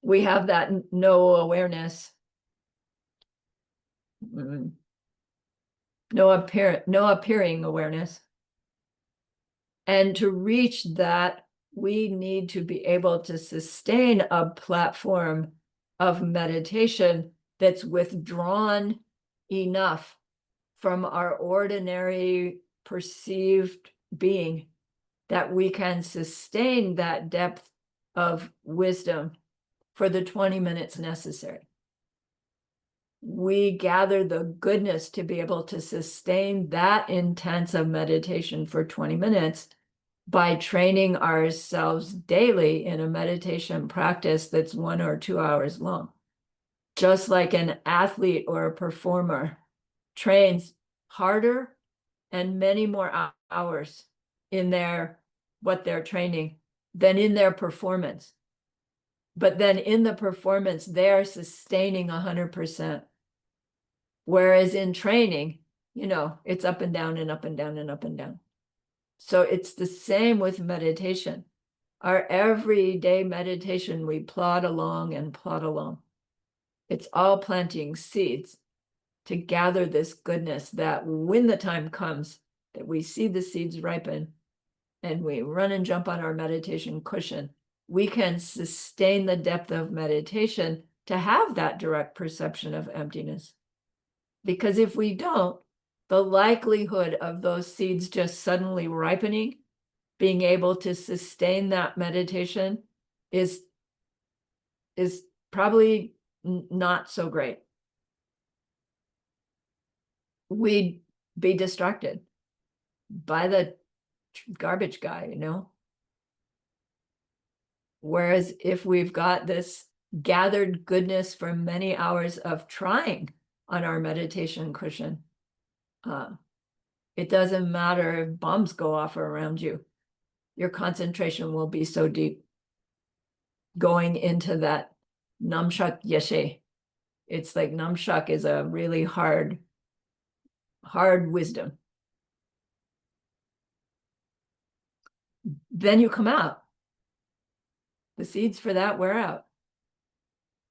we have that no awareness, no appearing awareness. And to reach that, we need to be able to sustain a platform of meditation that's withdrawn enough from our ordinary perceived being that we can sustain that depth of wisdom for the 20 minutes necessary. We gather the goodness to be able to sustain that intensive meditation for 20 minutes by training ourselves daily in a meditation practice that's 1 or 2 hours long. Just like an athlete or a performer trains harder and many more hours in what they're training than in their performance. But then in the performance, they're sustaining 100%. Whereas in training, it's up and down and up and down and up and down. So it's the same with meditation. Our everyday meditation, we plod along and plod along. It's all planting seeds to gather this goodness that when the time comes that we see the seeds ripen and we run and jump on our meditation cushion, we can sustain the depth of meditation to have that direct perception of emptiness. Because if we don't, the likelihood of those seeds just suddenly ripening, being able to sustain that meditation is probably not so great. We'd be distracted by the garbage guy, Whereas if we've got this gathered goodness from many hours of trying on our meditation cushion, it doesn't matter if bombs go off around you. Your concentration will be so deep going into that Namshak Yeshe. It's like Namshak is a really hard wisdom. Then you come out. The seeds for that wear out.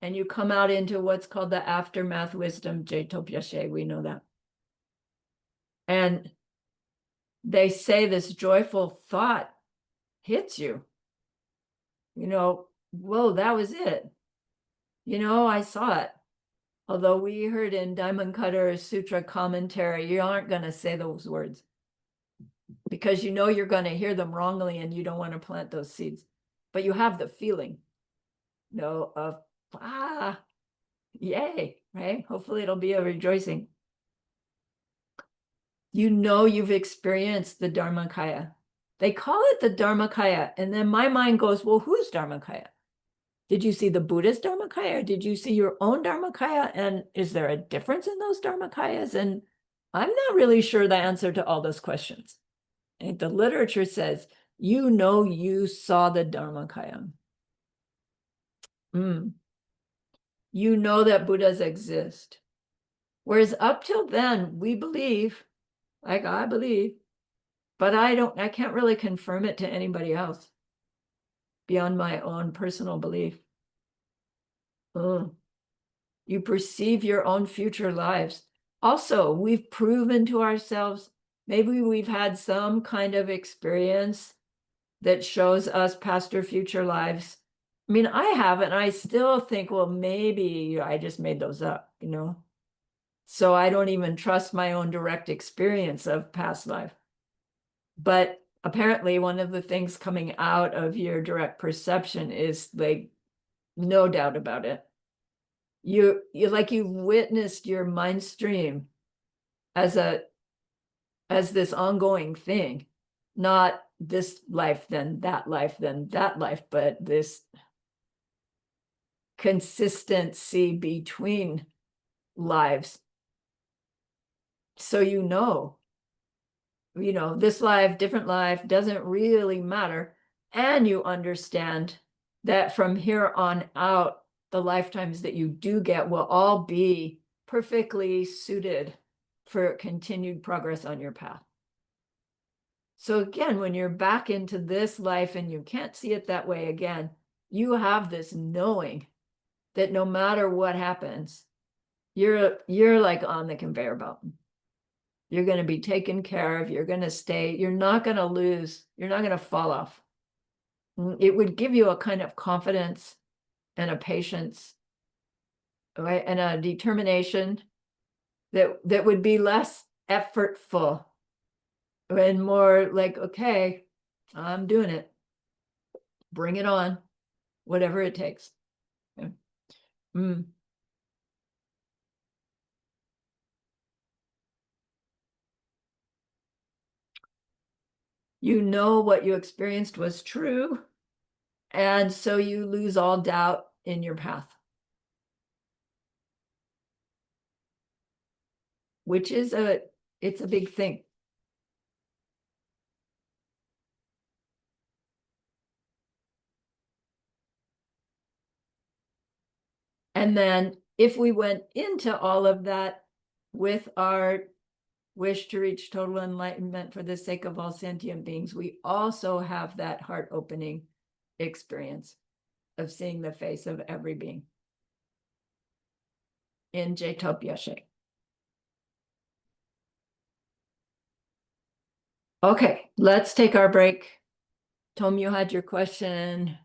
And you come out into what's called the aftermath wisdom, Jetop Yeshe, we know that. And they say this joyful thought hits you. Whoa, that was it. I saw it. Although we heard in Diamond Cutter's Sutra commentary, you aren't going to say those words because you're going to hear them wrongly and you don't want to plant those seeds. But you have the feeling, of, yay, right? Hopefully it'll be a rejoicing. You've experienced the Dharmakaya. They call it the Dharmakaya. And then my mind goes, well, whose Dharmakaya? Did you see the Buddha's Dharmakaya? Or did you see your own Dharmakaya? And is there a difference in those Dharmakayas? And I'm not really sure the answer to all those questions. And the literature says, you saw the Dharmakaya. You know that Buddhas exist. Whereas up till then, we believe, like I believe, but I can't really confirm it to anybody else beyond my own personal belief. You perceive your own future lives. Also, we've proven to ourselves, maybe we've had some kind of experience that shows us past or future lives. I mean, I haven't. I still think, well, maybe I just made those up, you know? So I don't even trust my own direct experience of past life. But apparently, one of the things coming out of your direct perception is like, no doubt about it. You're like you've witnessed your mind stream as this ongoing thing, not this life, then that life, then that life, but this consistency between lives. So this life, different life doesn't really matter. And you understand that from here on out, the lifetimes that you do get will all be perfectly suited for continued progress on your path. So again, when you're back into this life and you can't see it that way again, you have this knowing that no matter what happens, you're like on the conveyor belt. You're going to be taken care of. You're going to stay. You're not going to lose. You're not going to fall off. It would give you a kind of confidence and a patience, right? And a determination that would be less effortful and more like, okay, I'm doing it. Bring it on, whatever it takes. Yeah. You know what you experienced was true, and so you lose all doubt in your path, which is it's a big thing. And then if we went into all of that with our wish to reach total enlightenment for the sake of all sentient beings, we also have that heart opening experience of seeing the face of every being in Jtopyashe. Okay, let's take our break. Tom, you had your question.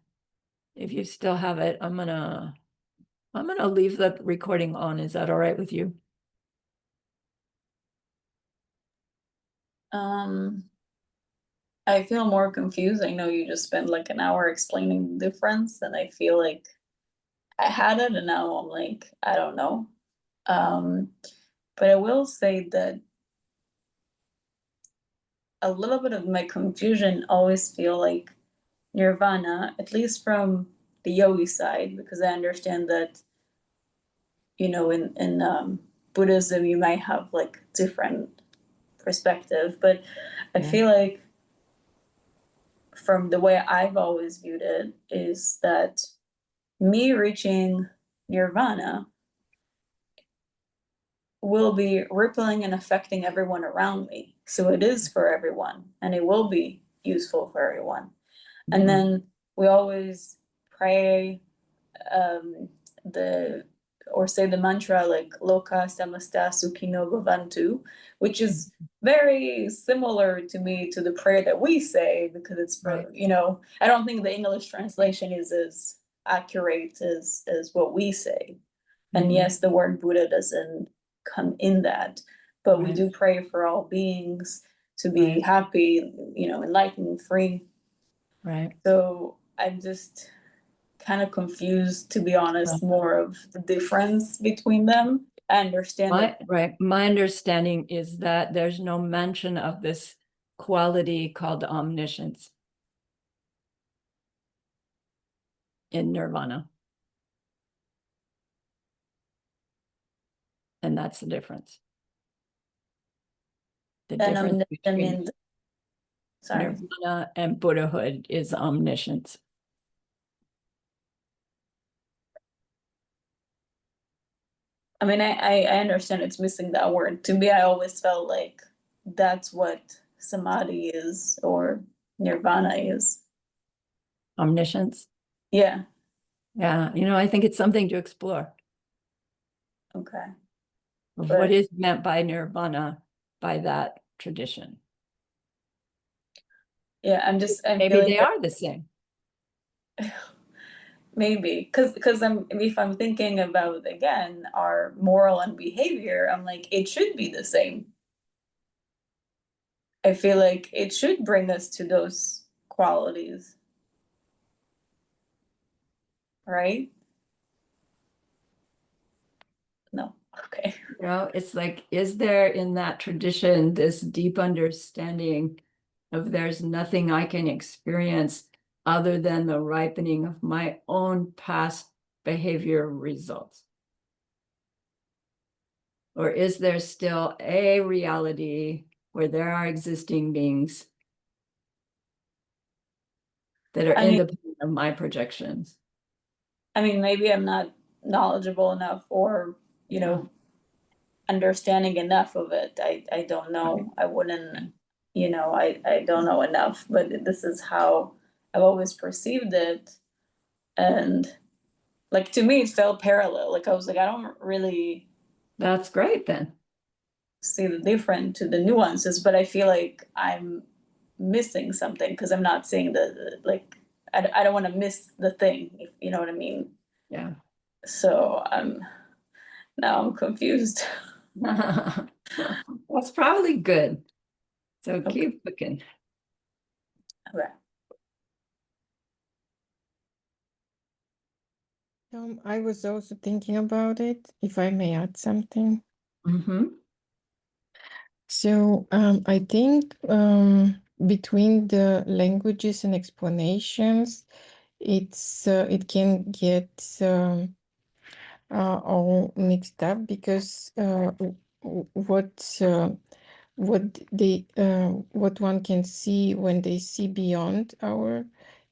If you still have it, I'm gonna leave the recording on. Is that all right with you? I feel more confused. I know you just spent like an hour explaining the difference, and I feel like I had it, and now I'm like, I don't know. But I will say that a little bit of my confusion always feel like nirvana, at least from the yogi side, because I understand that, in Buddhism, you might have like different perspective, but I feel like from the way I've always viewed it is that me reaching nirvana will be rippling and affecting everyone around me. So it is for everyone, and it will be useful for everyone. And then we always pray or say the mantra like Loka Samasta Sukhino Bhavantu, which is very similar to me to the prayer that we say, because it's for, I don't think the English translation is as accurate as what we say. And yes, the word Buddha doesn't come in that, but we do pray for all beings to be happy, enlightened, free. Right. So I'm just kind of confused, to be honest, more of the difference between them. I understand that. Right. My understanding is that there's no mention of this quality called omniscience in nirvana. And that's the difference. The difference between nirvana and Buddhahood is omniscience. I mean, I understand it's missing that word. To me, I always felt like that's what samadhi is, or nirvana is. Omniscience? Yeah. Yeah, I think it's something to explore. Okay. of But- what is meant by nirvana by that tradition. Yeah, I'm Maybe feeling they are the same. maybe because if I'm thinking about again our moral and behavior, I'm like it should be the same. I feel like it should bring us to those qualities, right? No, okay. You know, it's like, is there in that tradition this deep understanding of there's nothing I can experience other than the ripening of my own past behavior results? Or is there still a reality where there are existing beings that are I mean- independent of my projections? I mean, maybe I'm not knowledgeable enough or, you know, understanding enough of it. I don't know. I wouldn't, you know, I don't know enough, but this is how I've always perceived it. And like to me, it felt parallel. Like I was like, I don't really That's great then. see the different to the nuances, but I feel like I'm missing something because I'm not seeing like I don't want to miss the thing, if you know what I mean. Yeah. So now I'm confused. That's probably good. So Okay. keep looking. Okay. I was also thinking about it, if I may add something. Mm-hmm. So I think between the languages and explanations, it can get all mixed up because what one can see when they see beyond our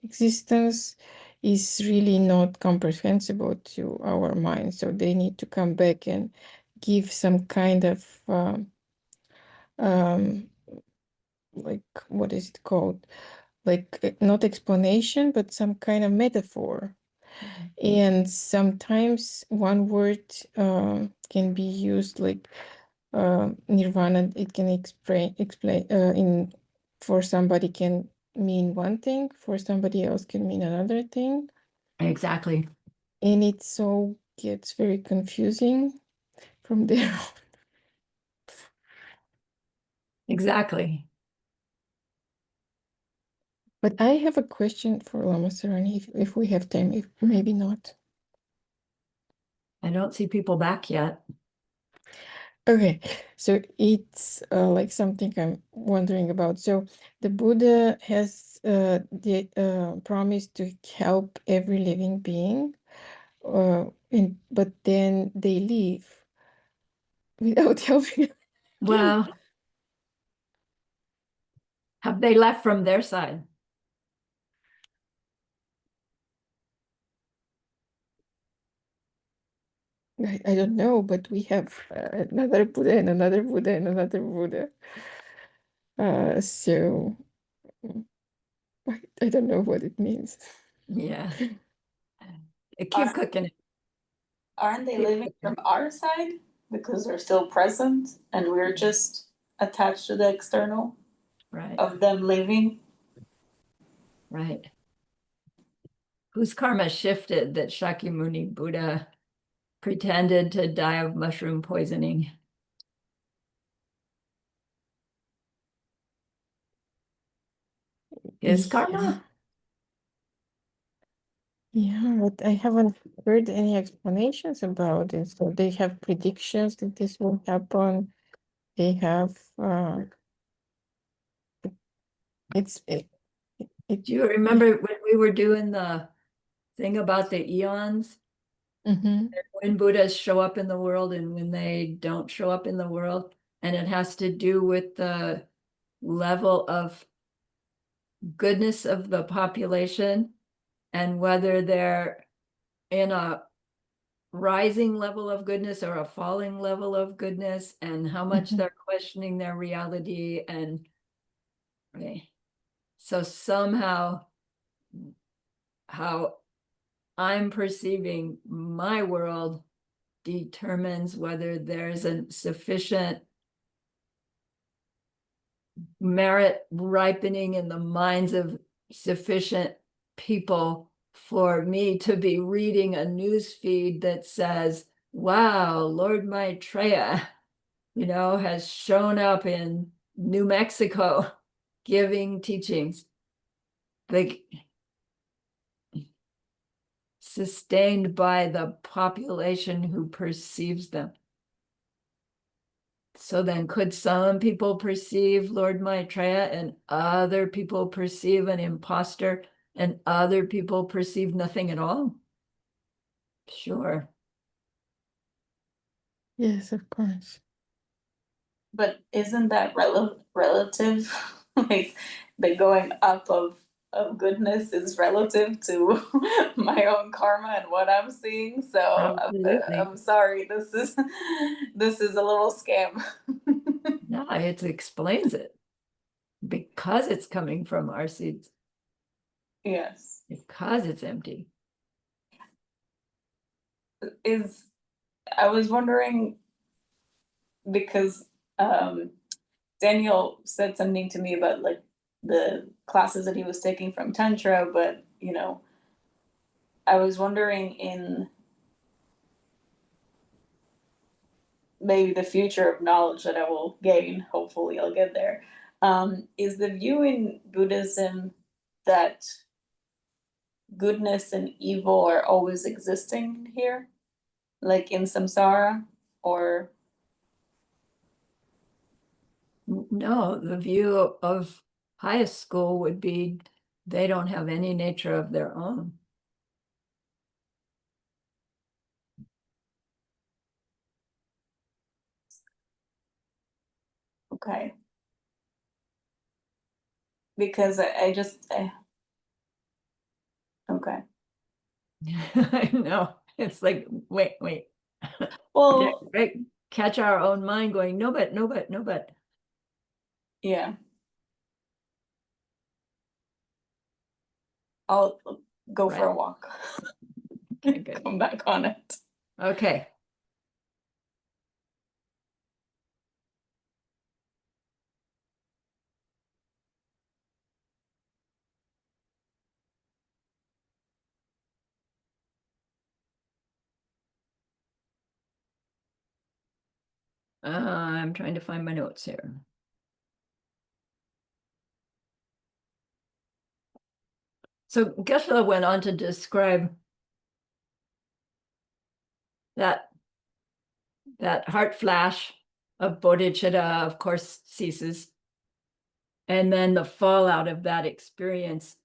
existence is really not comprehensible to our mind. So they need to come back and give some kind of um, like what is it called? Like not explanation, but some kind of metaphor. And sometimes one word can be used like nirvana. It can explain in for somebody can mean one thing, for somebody else can mean another thing, Exactly. and it so gets very confusing from there. Exactly. But I have a question for Lama Sarani, if we have time, if maybe not. I don't see people back yet. Okay, so it's like something I'm wondering about. So the Buddha has the promise to help every living being, but then they leave without helping. Well, have they left from their side? I don't know, but we have another Buddha and another Buddha and another Buddha. So I don't know what it means. Yeah. Keep cooking it. Aren't they Keep living cooking. from our side because they're still present and we're just attached to the external Right, of them living? right. Whose karma shifted that Shakyamuni Buddha pretended to die of mushroom poisoning? His karma? Yeah, but I haven't heard any explanations about it. So they have predictions that this will happen. They have it's it, it Do you remember when we were doing the thing about the eons? Mhm. When Buddhas show up in the world and when they don't show up in the world, and it has to do with the level of goodness of the population and whether they're in a rising level of goodness or a falling level of goodness and how much Mhm. they're questioning their reality. And okay, so somehow how I'm perceiving my world determines whether there's a sufficient merit ripening in the minds of sufficient people for me to be reading a news feed that says, wow, Lord Maitreya, has shown up in New Mexico giving teachings. Like, sustained by the population who perceives them. So then could some people perceive Lord Maitreya and other people perceive an imposter and other people perceive nothing at all? Sure. Yes, of course. But isn't that relative? Like the going up of goodness is relative to my own karma and what I'm seeing. So Absolutely. I'm sorry, this is a little scam. No, it explains it because it's coming from our seeds, Yes. because it's empty. I was wondering because Daniel said something to me about like the classes that he was taking from Tantra, but I was wondering in maybe the future of knowledge that I will gain, hopefully I'll get there. Is the view in Buddhism that goodness and evil are always existing here, like in samsara, or No, the view of highest school would be they don't have any nature of their own. okay? Because okay. I know. It's like, wait. Well, Right? Catch our own mind going, no, but. yeah. I'll go for a walk. Okay, good. Come back on it. Okay. I'm trying to find my notes here. So Geshe went on to describe that heart flash of bodhicitta, of course, ceases. And then the fallout of that experience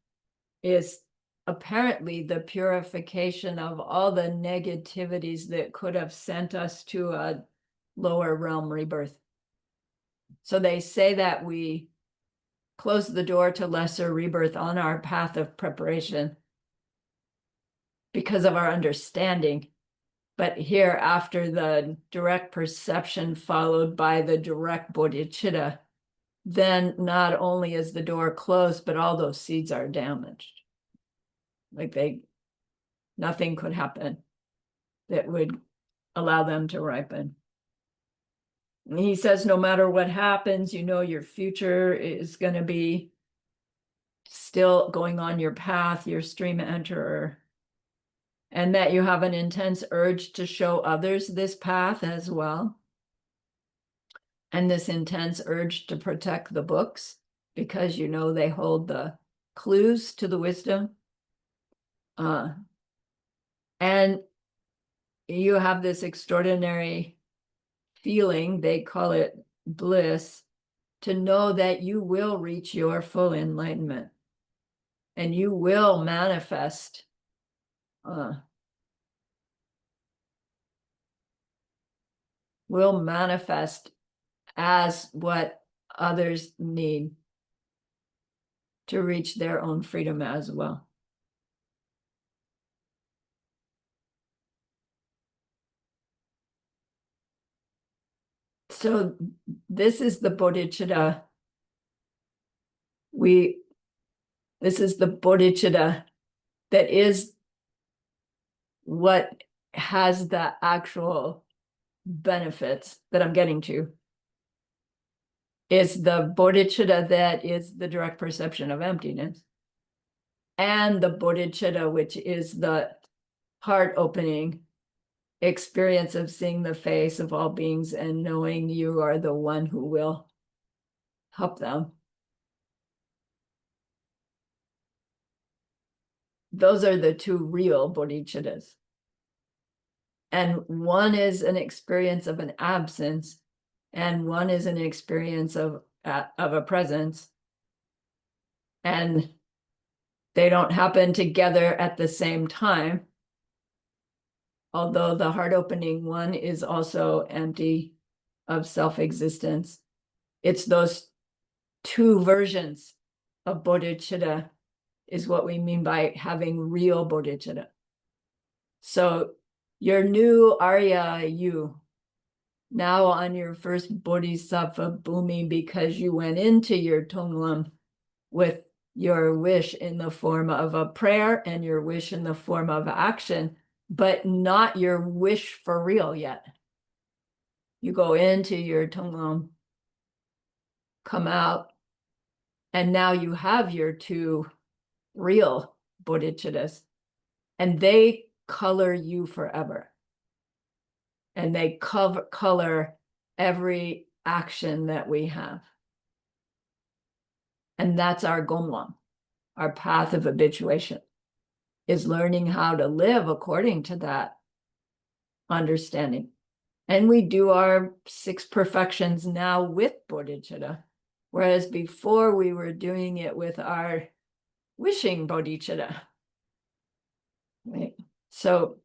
is apparently the purification of all the negativities that could have sent us to a lower realm rebirth. So they say that we close the door to lesser rebirth on our path of preparation because of our understanding. But here, after the direct perception followed by the direct bodhicitta, then not only is the door closed, but all those seeds are damaged. Like nothing could happen that would allow them to ripen. And he says, no matter what happens, your future is going to be still going on your path, your stream enterer, and that you have an intense urge to show others this path as well. And this intense urge to protect the books because they hold the clues to the wisdom. And you have this extraordinary feeling, they call it bliss, to know that you will reach your full enlightenment and you will manifest as what others need to reach their own freedom as well. So this is the bodhicitta. This is the bodhicitta that is what has the actual benefits that I'm getting to. It's the bodhicitta that is the direct perception of emptiness. And the bodhicitta, which is the heart opening experience of seeing the face of all beings and knowing you are the one who will help them. Those are the two real bodhicittas. And one is an experience of an absence, and one is an experience of a presence. And they don't happen together at the same time. Although the heart opening one is also empty of self-existence. It's those two versions of bodhicitta is what we mean by having real bodhicitta. So your new Arya you, now on your first Bodhisattva bhumi, because you went into your Tonglam with your wish in the form of a prayer and your wish in the form of action, but not your wish for real yet. You go into your Tonglam, come out, and now you have your two real bodhicittas, and they color you forever. And they color every action that we have. And that's our gomlam, our path of habituation, is learning how to live according to that understanding. And we do our 6 perfections now with bodhicitta, whereas before we were doing it with our wishing bodhicitta. Right? So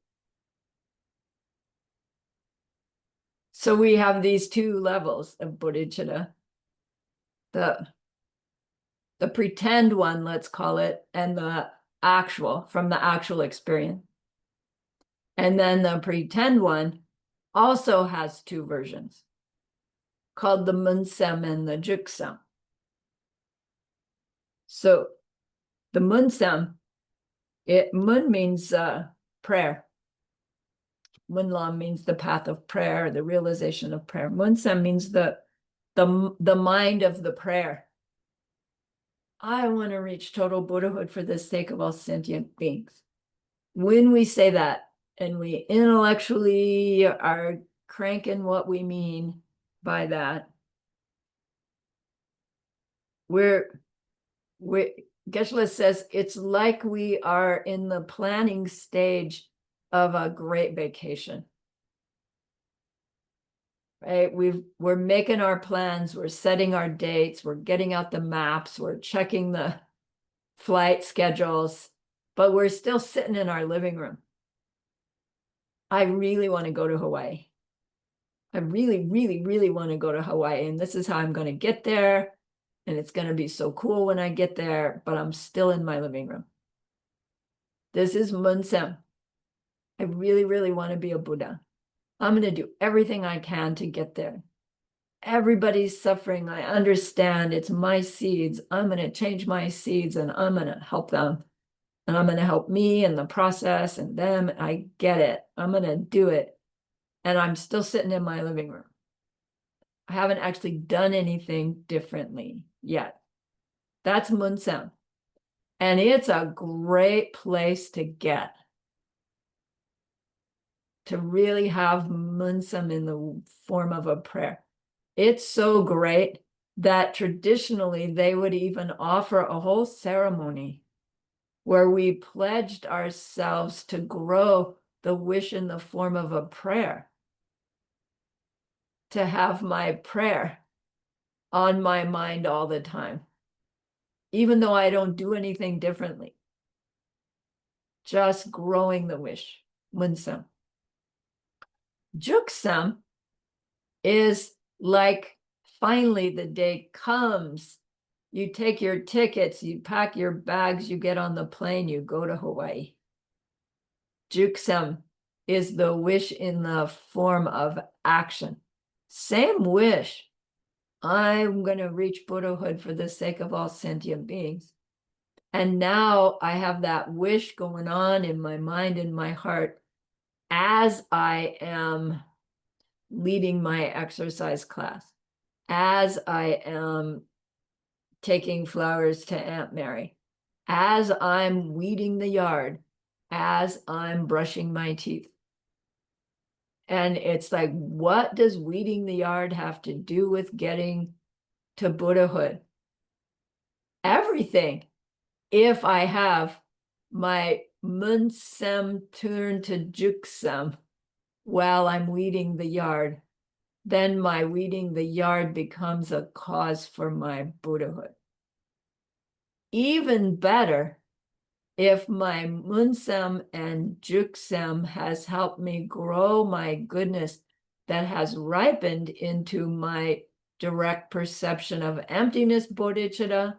we have these 2 levels of bodhicitta. The pretend one, let's call it, and the actual, from the actual experience. And then the pretend one also has 2 versions, called the munsem and the juksem. So the munsem, mun means prayer. Munlam means the path of prayer, the realization of prayer. Munsem means the mind of the prayer. I want to reach total Buddhahood for the sake of all sentient beings. When we say that, and we intellectually are cranking what we mean by that, Geshe-la says it's like we are in the planning stage of a great vacation. Right? We're making our plans, we're setting our dates, we're getting out the maps, we're checking the flight schedules, but we're still sitting in our living room. I really want to go to Hawaii. I really, really, really want to go to Hawaii, and this is how I'm going to get there, and it's going to be so cool when I get there, but I'm still in my living room. This is munsem. I really, really want to be a Buddha. I'm going to do everything I can to get there. Everybody's suffering. I understand. It's my seeds. I'm going to change my seeds and I'm going to help them. And I'm going to help me in the process and them. I get it. I'm going to do it. And I'm still sitting in my living room. I haven't actually done anything differently yet. That's munsem. And it's a great place to get. To really have munsem in the form of a prayer. It's so great that traditionally they would even offer a whole ceremony where we pledged ourselves to grow the wish in the form of a prayer. To have my prayer on my mind all the time, even though I don't do anything differently. Just growing the wish, munsem. Juksem is like finally the day comes. You take your tickets, you pack your bags, you get on the plane, you go to Hawaii. Juksem is the wish in the form of action. Same wish. I'm going to reach Buddhahood for the sake of all sentient beings. And now I have that wish going on in my mind and my heart. as I am leading my exercise class, as I am taking flowers to Aunt Mary, as I'm weeding the yard, as I'm brushing my teeth. And it's like, what does weeding the yard have to do with getting to Buddhahood? Everything. If I have my munsem turn to juksem while I'm weeding the yard, then my weeding the yard becomes a cause for my Buddhahood. Even better, if my munsem and juksem has helped me grow my goodness that has ripened into my direct perception of emptiness bodhicitta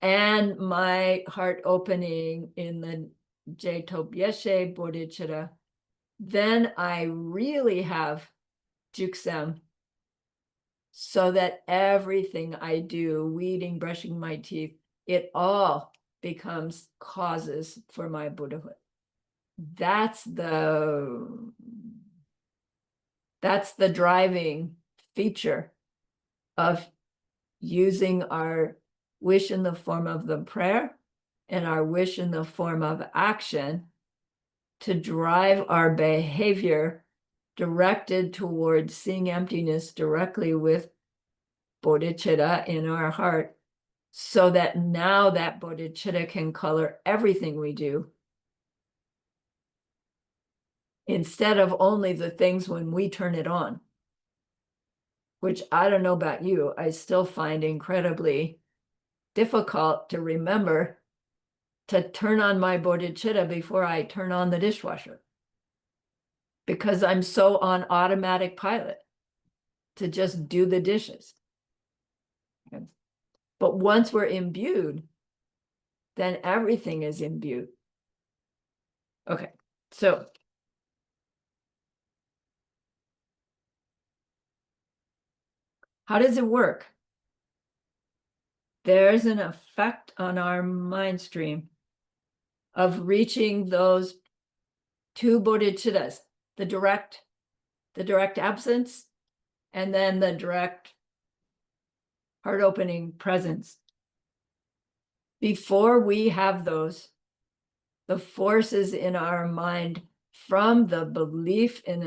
and my heart opening in the Jetobyeshe bodhicitta, then I really have juksem, so that everything I do, weeding, brushing my teeth, it all becomes causes for my Buddhahood. That's the driving feature of using our wish in the form of the prayer and our wish in the form of action to drive our behavior directed towards seeing emptiness directly with bodhicitta in our heart, so that now that bodhicitta can color everything we do, instead of only the things when we turn it on, which I don't know about you, I still find incredibly difficult to remember to turn on my bodhicitta before I turn on the dishwasher, because I'm so on automatic pilot to just do the dishes. But once we're imbued, then everything is imbued. Okay, so how does it work? There's an effect on our mind stream of reaching those two bodhicittas, the direct absence, and then the direct heart-opening presence. Before we have those, the forces in our mind from the belief in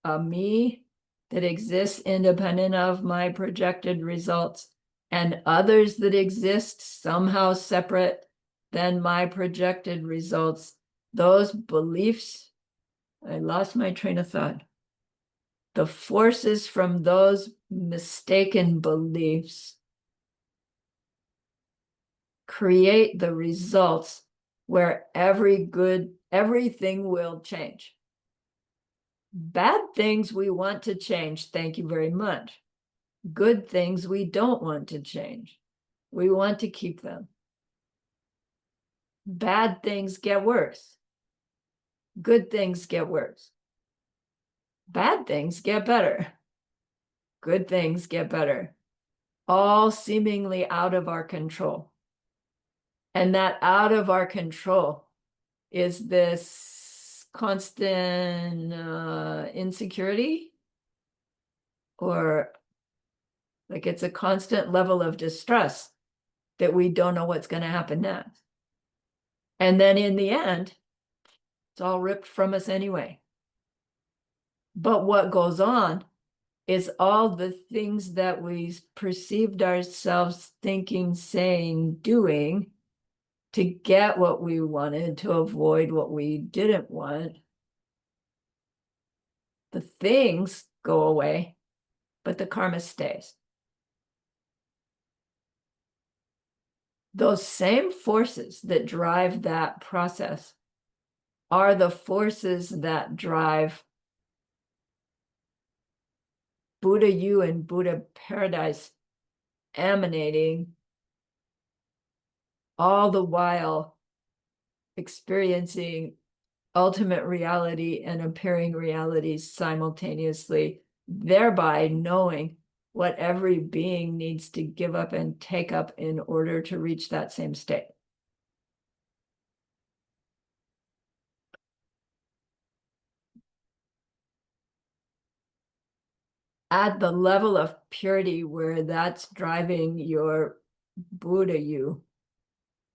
a me that exists independent of my projected results, and others that exist somehow separate than my projected results, those beliefs, I lost my train of thought. The forces from those mistaken beliefs create the results where everything will change. Bad things we want to change, thank you very much. Good things we don't want to change. We want to keep them. Bad things get worse. Good things get worse. Bad things get better. Good things get better. All seemingly out of our control. And that out of our control is this constant insecurity, or like it's a constant level of distress that we don't know what's going to happen next. And then in the end, it's all ripped from us anyway. But what goes on is all the things that we perceived ourselves thinking, saying, doing to get what we wanted, to avoid what we didn't want. The things go away, but the karma stays. Those same forces that drive that process are the forces that drive Buddha you and Buddha paradise emanating, all the while experiencing ultimate reality and appearing reality simultaneously, thereby knowing what every being needs to give up and take up in order to reach that same state. at the level of purity where that's driving your Buddha you.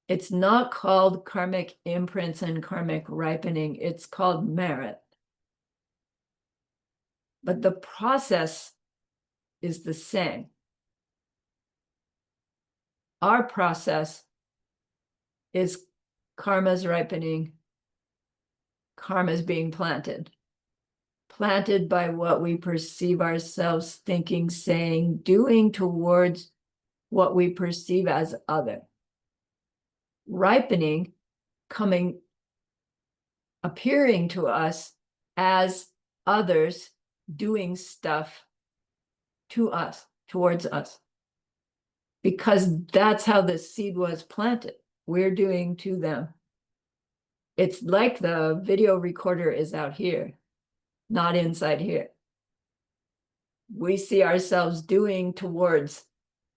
It's not called karmic imprints and karmic ripening. It's called merit. But the process is the same. Our process is karma's ripening, karma's being planted by what we perceive ourselves thinking, saying, doing towards what we perceive as other. Ripening, appearing to us as others doing stuff to us, towards us. Because that's how the seed was planted. We're doing to them. It's like the video recorder is out here, not inside here. We see ourselves doing towards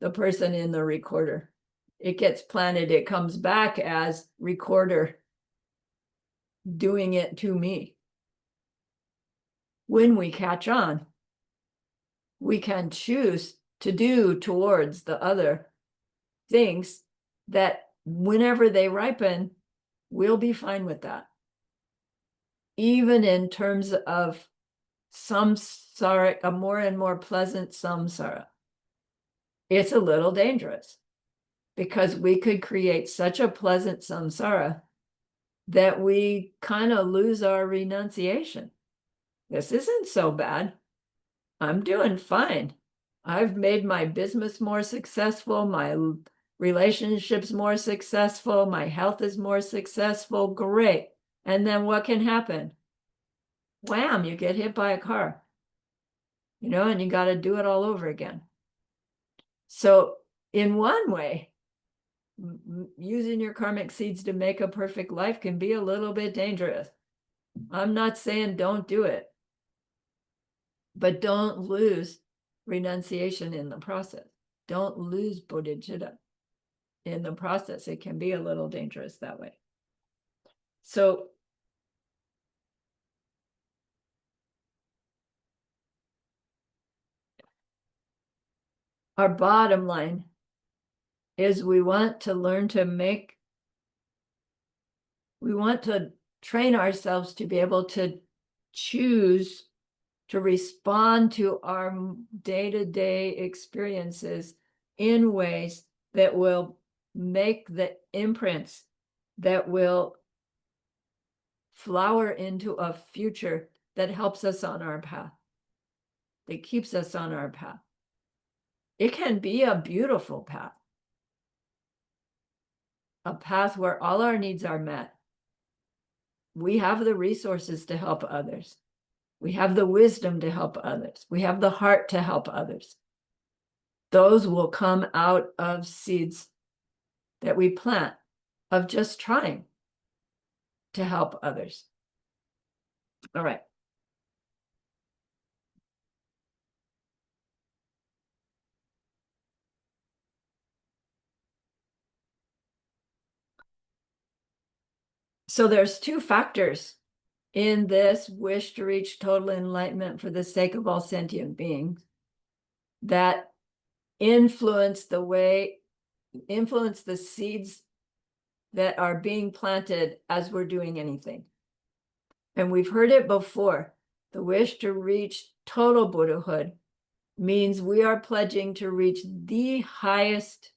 the person in the recorder. It gets planted, it comes back as recorder doing it to me. When we catch on, we can choose to do towards the other things that whenever they ripen, we'll be fine with that. Even in terms of samsara, a more and more pleasant samsara, it's a little dangerous because we could create such a pleasant samsara that we kind of lose our renunciation. This isn't so bad. I'm doing fine. I've made my business more successful, my relationships more successful, my health is more successful. Great. And then what can happen? Wham, you get hit by a car, and you got to do it all over again. So in one way, using your karmic seeds to make a perfect life can be a little bit dangerous. I'm not saying don't do it, but don't lose renunciation in the process. Don't lose bodhicitta in the process. It can be a little dangerous that way. So our bottom line is we want to learn to we want to train ourselves to be able to choose to respond to our day-to-day experiences in ways that will make the imprints that will flower into a future that helps us on our path, that keeps us on our path. It can be a beautiful path, a path where all our needs are met. We have the resources to help others. We have the wisdom to help others. We have the heart to help others. Those will come out of seeds that we plant, of just trying to help others. All right. So there's two factors in this wish to reach total enlightenment for the sake of all sentient beings that influence the seeds that are being planted as we're doing anything. And we've heard it before. The wish to reach total Buddhahood means we are pledging to reach the highest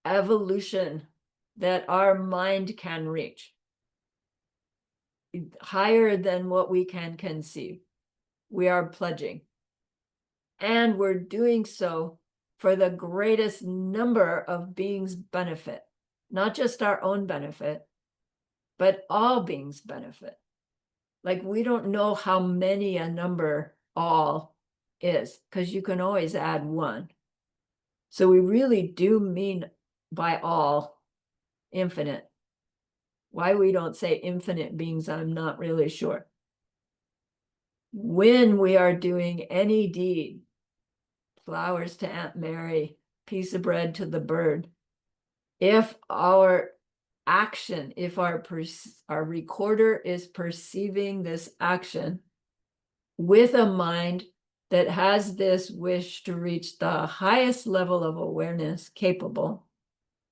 evolution that our mind can reach, higher than what we can conceive. We are pledging. And we're doing so for the greatest number of beings' benefit, not just our own benefit, but all beings' benefit. Like, we don't know how many a number all is, because you can always add one. So we really do mean by all infinite. Why we don't say infinite beings, I'm not really sure. When we are doing any deed, flowers to Aunt Mary, piece of bread to the bird, if our action, if our recorder is perceiving this action with a mind that has this wish to reach the highest level of awareness capable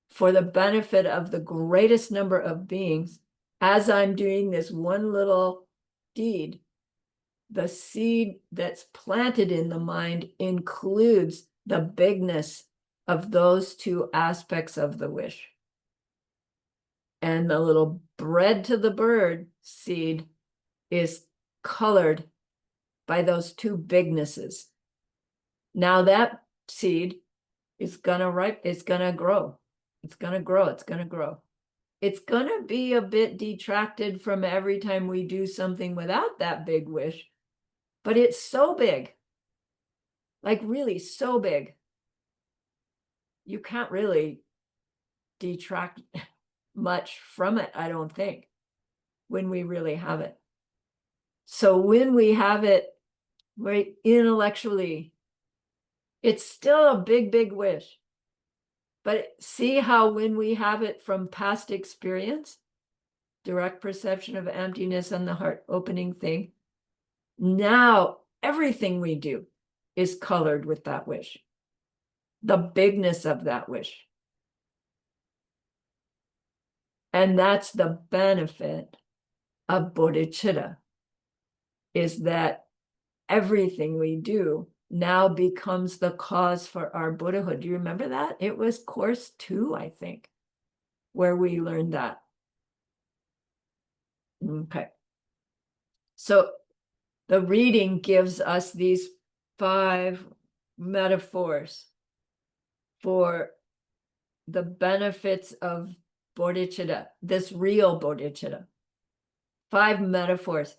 for the benefit of the greatest number of beings, as I'm doing this one little deed, the seed that's planted in the mind includes the bigness of those two aspects of the wish. And the little bread to the bird seed is colored by those two bignesses. Now that seed is gonna it's gonna grow. It's gonna grow, it's gonna grow. It's gonna be a bit detracted from every time we do something without that big wish, but it's so big, like really so big. You can't really detract much from it, I don't think, when we really have it. So when we have it right intellectually, it's still a big, big wish. But see how when we have it from past experience, direct perception of emptiness and the heart opening thing, now everything we do is colored with that wish, the bigness of that wish. And that's the benefit of bodhicitta, is that everything we do now becomes the cause for our Buddhahood. Do you remember that? It was course 2, I think, where we learned that. Okay. So the reading gives us these 5 metaphors for the benefits of bodhicitta, this real bodhicitta. 5 metaphors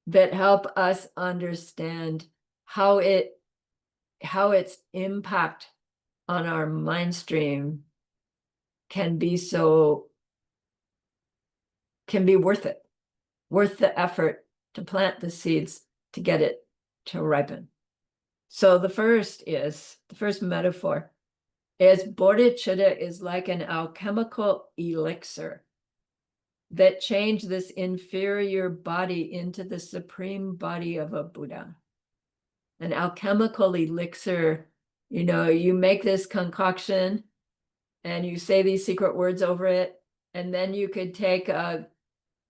that help us understand how its impact on our mind stream can be worth it, worth the effort to plant the seeds to get it to ripen. So the first metaphor is bodhicitta is like an alchemical elixir that changed this inferior body into the supreme body of a Buddha. An alchemical elixir, you make this concoction and you say these secret words over it, and then you could take a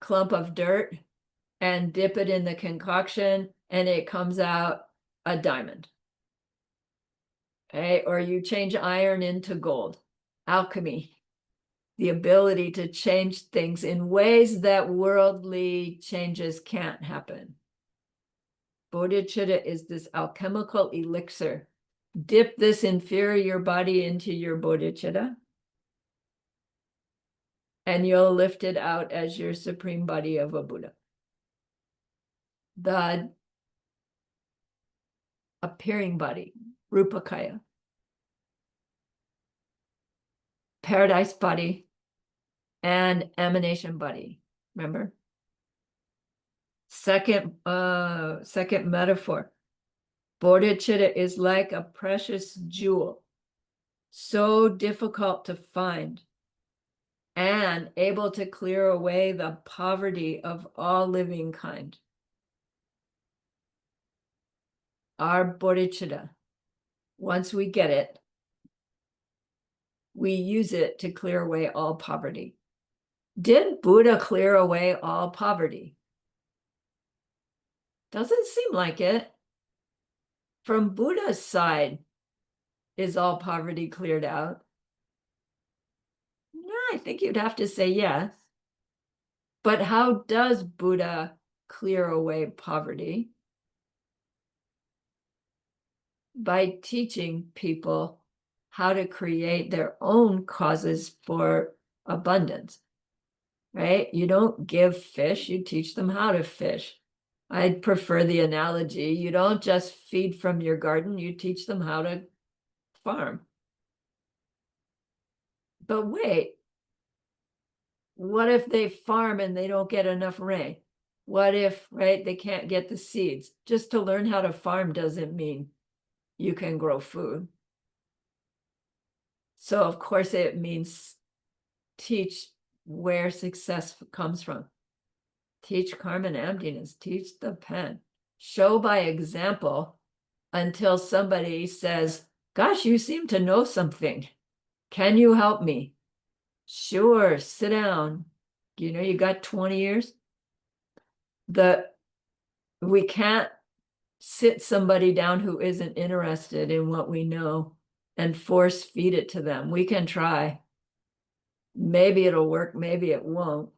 clump of dirt and dip it in the concoction and it comes out a diamond. Okay? Or you change iron into gold. Alchemy, the ability to change things in ways that worldly changes can't happen. Bodhicitta is this alchemical elixir. Dip this inferior body into your bodhicitta, and you'll lift it out as your supreme body of a Buddha. The appearing body, Rupakaya. Paradise body and emanation body. Remember? Second metaphor. Bodhicitta is like a precious jewel, so difficult to find and able to clear away the poverty of all living kind. Our bodhicitta, once we get it, we use it to clear away all poverty. Did Buddha clear away all poverty? Doesn't seem like it. From Buddha's side, is all poverty cleared out? No, I think you'd have to say yes. But how does Buddha clear away poverty? By teaching people how to create their own causes for abundance, right? You don't give fish, you teach them how to fish. I'd prefer the analogy. You don't just feed from your garden, you teach them how to farm. But wait, what if they farm and they don't get enough rain? What if, right, they can't get the seeds? Just to learn how to farm doesn't mean you can grow food. So of course it means teach where success comes from. Teach karma and emptiness, teach the pen. Show by example until somebody says, gosh, you seem to know something. Can you help me? Sure, sit down. You know, you got 20 years. We can't sit somebody down who isn't interested in what we know and force feed it to them. We can try. Maybe it'll work, maybe it won't.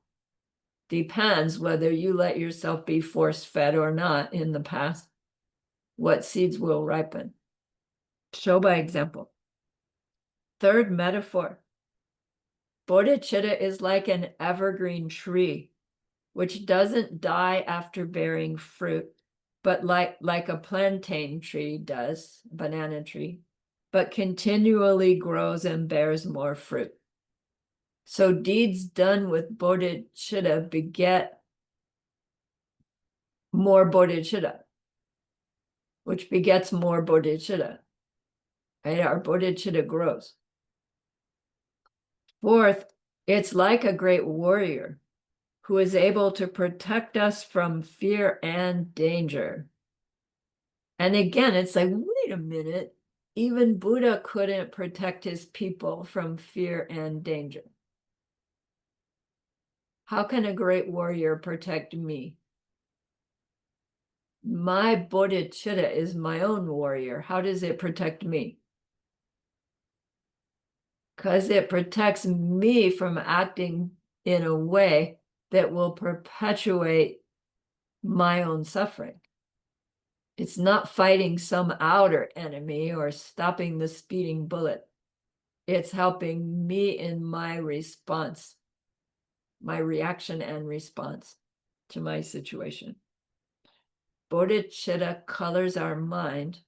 Depends whether you let yourself be force fed or not in the past. What seeds will ripen. Show by example. Third metaphor. Bodhicitta is like an evergreen tree, which doesn't die after bearing fruit, but like a plantain tree does, banana tree, but continually grows and bears more fruit. So deeds done with bodhicitta beget more bodhicitta, which begets more bodhicitta. Right? Our bodhicitta grows. Fourth, it's like a great warrior who is able to protect us from fear and danger. And again, it's like, wait a minute, even Buddha couldn't protect his people from fear and danger. How can a great warrior protect me? My bodhicitta is my own warrior. How does it protect me? Because it protects me from acting in a way that will perpetuate my own suffering. It's not fighting some outer enemy or stopping the speeding bullet. It's helping me in my response, my reaction and response to my situation. Bodhicitta colors our mind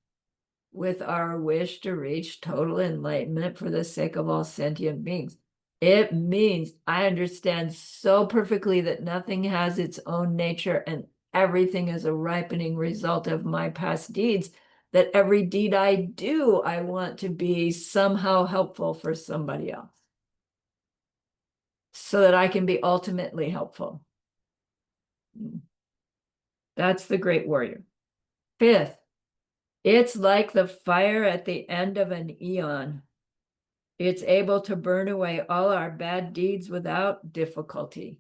with our wish to reach total enlightenment for the sake of all sentient beings. It means I understand so perfectly that nothing has its own nature and everything is a ripening result of my past deeds, that every deed I do, I want to be somehow helpful for somebody else so that I can be ultimately helpful. That's the great warrior. Fifth, it's like the fire at the end of an eon. It's able to burn away all our bad deeds without difficulty.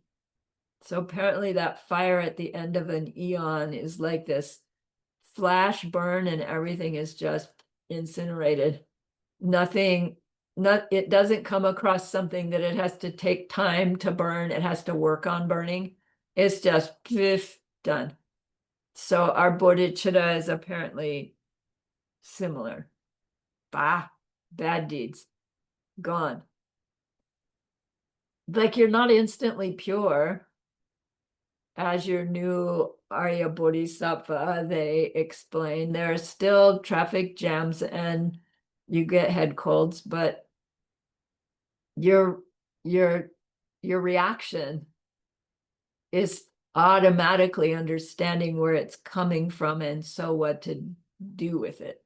So apparently that fire at the end of an eon is like this flash burn and everything is just incinerated. It doesn't come across something that it has to take time to burn. It has to work on burning. It's just done. So our bodhicitta is apparently similar. Bad deeds, gone. Like you're not instantly pure. As your new Arya Bodhisattva, they explain there are still traffic jams and you get head colds, but your reaction is automatically understanding where it's coming from and so what to do with it.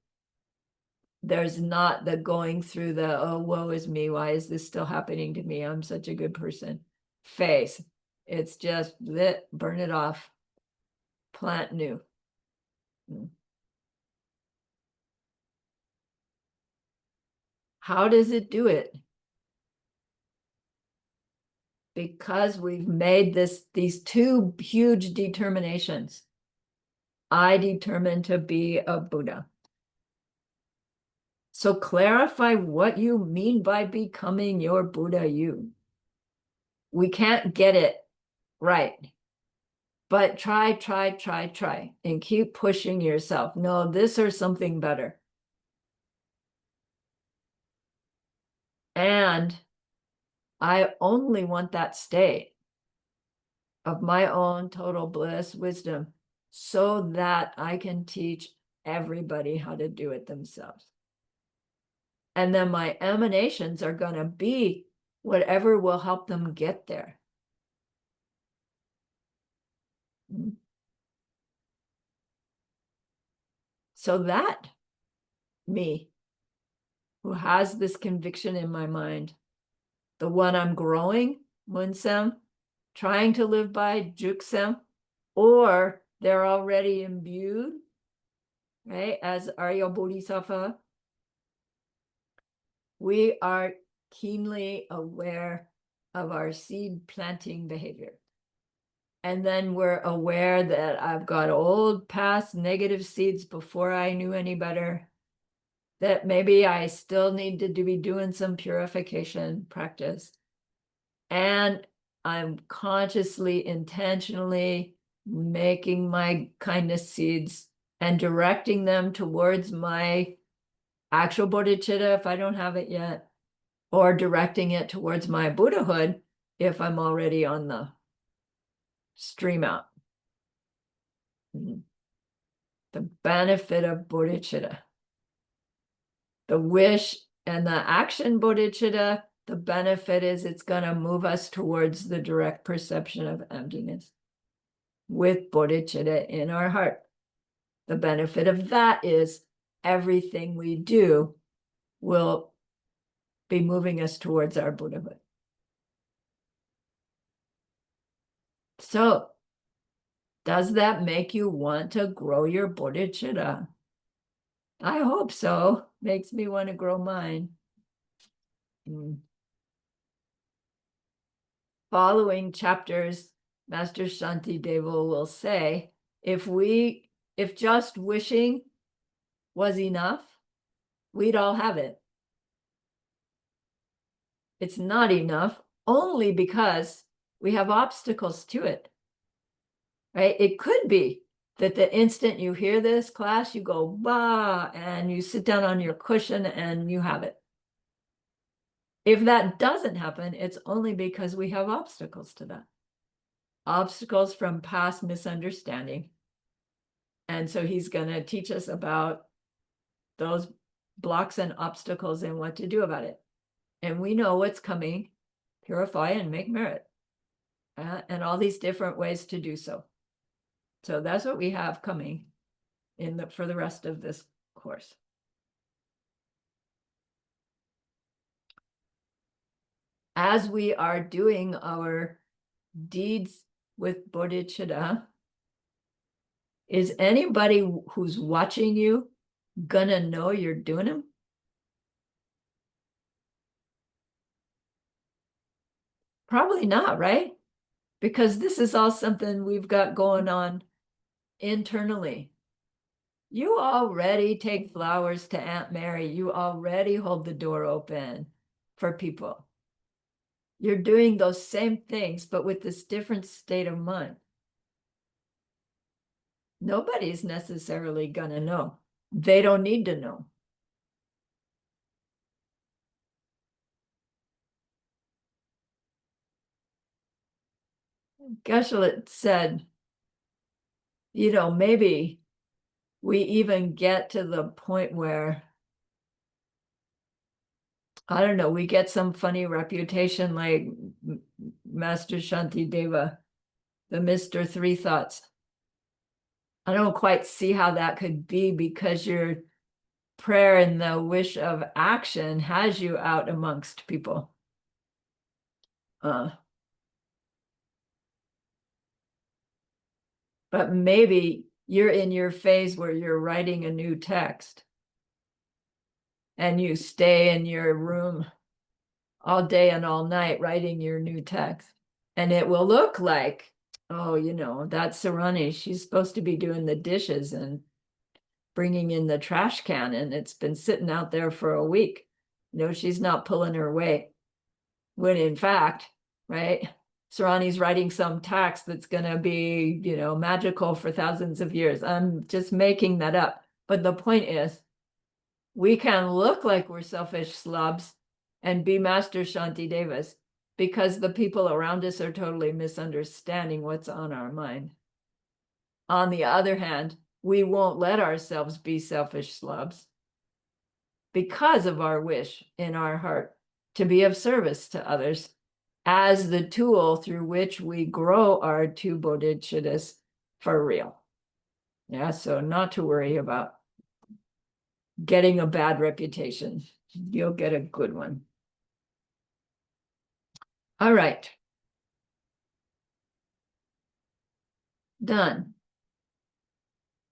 There's not the going through the, oh, woe is me, why is this still happening to me? I'm such a good person phase. It's just burn it off, plant new. How does it do it? Because we've made these two huge determinations. I determined to be a Buddha. So clarify what you mean by becoming your Buddha you. We can't get it right. But try, and keep pushing yourself. No, this or something better. And I only want that state of my own total bliss, wisdom, so that I can teach everybody how to do it themselves. And then my emanations are going to be whatever will help them get there. So that me, who has this conviction in my mind, the one I'm growing, Munsem, trying to live by Juksem, or they're already imbued, right? As Arya Bodhisattva, we are keenly aware of our seed planting behavior. And then we're aware that I've got old past negative seeds before I knew any better, that maybe I still needed to be doing some purification practice. And I'm consciously, intentionally making my kindness seeds and directing them towards my actual bodhicitta if I don't have it yet, or directing it towards my Buddhahood if I'm already on the stream out. The benefit of bodhicitta. The wish and the action bodhicitta, the benefit is it's going to move us towards the direct perception of emptiness with bodhicitta in our heart. The benefit of that is everything we do will be moving us towards our Buddhahood. So, does that make you want to grow your bodhicitta? I hope so. Makes me want to grow mine. Following chapters, Master Shantideva will say, if just wishing was enough, we'd all have it. It's not enough only because we have obstacles to it, right? It could be that the instant you hear this class, you go, bah, and you sit down on your cushion and you have it. If that doesn't happen, it's only because we have obstacles to that. Obstacles from past misunderstanding. And so he's going to teach us about those blocks and obstacles and what to do about it. And we know what's coming, purify and make merit, and all these different ways to do so. So that's what we have coming for the rest of this course. As we are doing our deeds with bodhicitta, is anybody who's watching you gonna know you're doing them? Probably not, right? Because this is all something we've got going on internally. You already take flowers to Aunt Mary. You already hold the door open for people. You're doing those same things, but with this different state of mind. Nobody's necessarily gonna know. They don't need to know. Geshe-la said, maybe we even get to the point where, I don't know, we get some funny reputation like Master Shantideva, the Mr. Three Thoughts. I don't quite see how that could be because your prayer and the wish of action has you out amongst people. But maybe you're in your phase where you're writing a new text and you stay in your room all day and all night writing your new text. And it will look like, oh, that's Sarani. She's supposed to be doing the dishes and bringing in the trash can, and it's been sitting out there for a week. She's not pulling her weight. When in fact, right, Sarani's writing some text that's going to be, magical for thousands of years. I'm just making that up. But the point is, we can look like we're selfish slobs and be Master Shantidevas because the people around us are totally misunderstanding what's on our mind. On the other hand, we won't let ourselves be selfish slobs because of our wish in our heart to be of service to others as the tool through which we grow our two bodhicittas for real. Yeah, so not to worry about getting a bad reputation. You'll get a good one. All right. Done.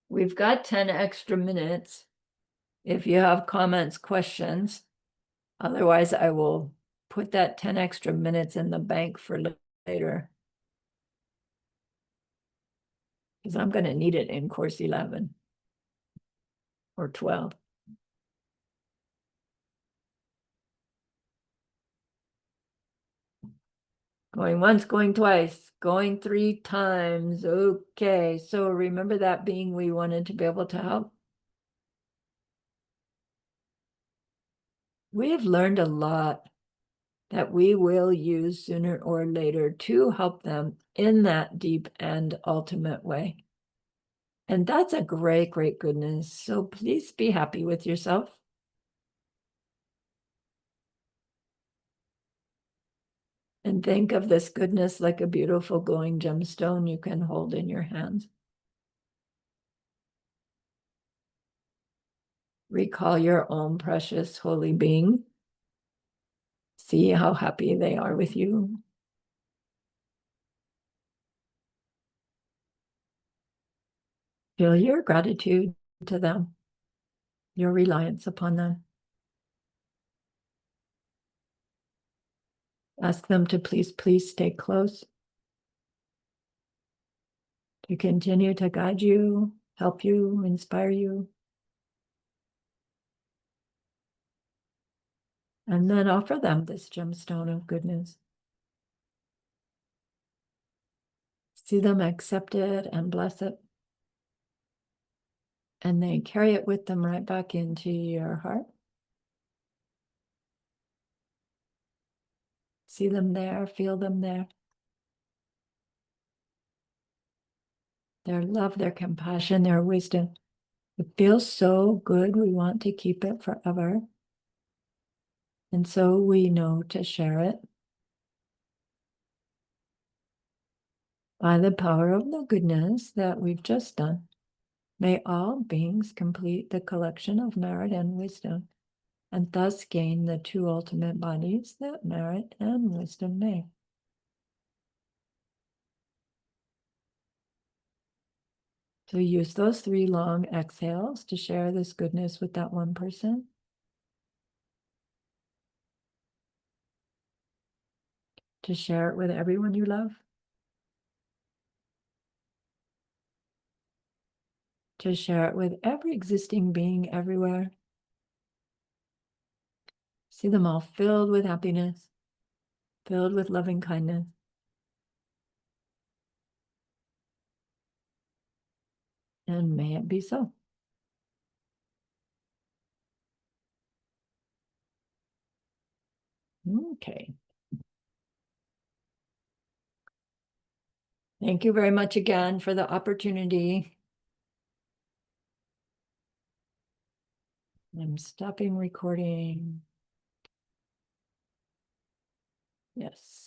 We've got 10 extra minutes. If you have comments, questions, otherwise I will put that 10 extra minutes in the bank for later. Because I'm going to need it in course 11 or 12. Going once, going twice, going 3 times. Okay, so remember that being we wanted to be able to help. We have learned a lot that we will use sooner or later to help them in that deep and ultimate way. And that's a great, great goodness. So please be happy with yourself. And think of this goodness like a beautiful glowing gemstone you can hold in your hands. Recall your own precious holy being. See how happy they are with you. Feel your gratitude to them, your reliance upon them. Ask them to please, please stay close, to continue to guide you, help you, inspire you. And then offer them this gemstone of goodness. See them accept it and bless it. And they carry it with them right back into your heart. See them there, feel them there. Their love, their compassion, their wisdom. It feels so good. We want to keep it forever. And so we know to share it by the power of the goodness that we've just done. May all beings complete the collection of merit and wisdom, and thus gain the 2 ultimate bodies that merit and wisdom make. So use those 3 long exhales to share this goodness with that one person. To share it with everyone you love. To share it with every existing being everywhere. See them all filled with happiness, filled with loving kindness. And may it be so. Okay. Thank you very much again for the opportunity. I'm stopping recording. Yes.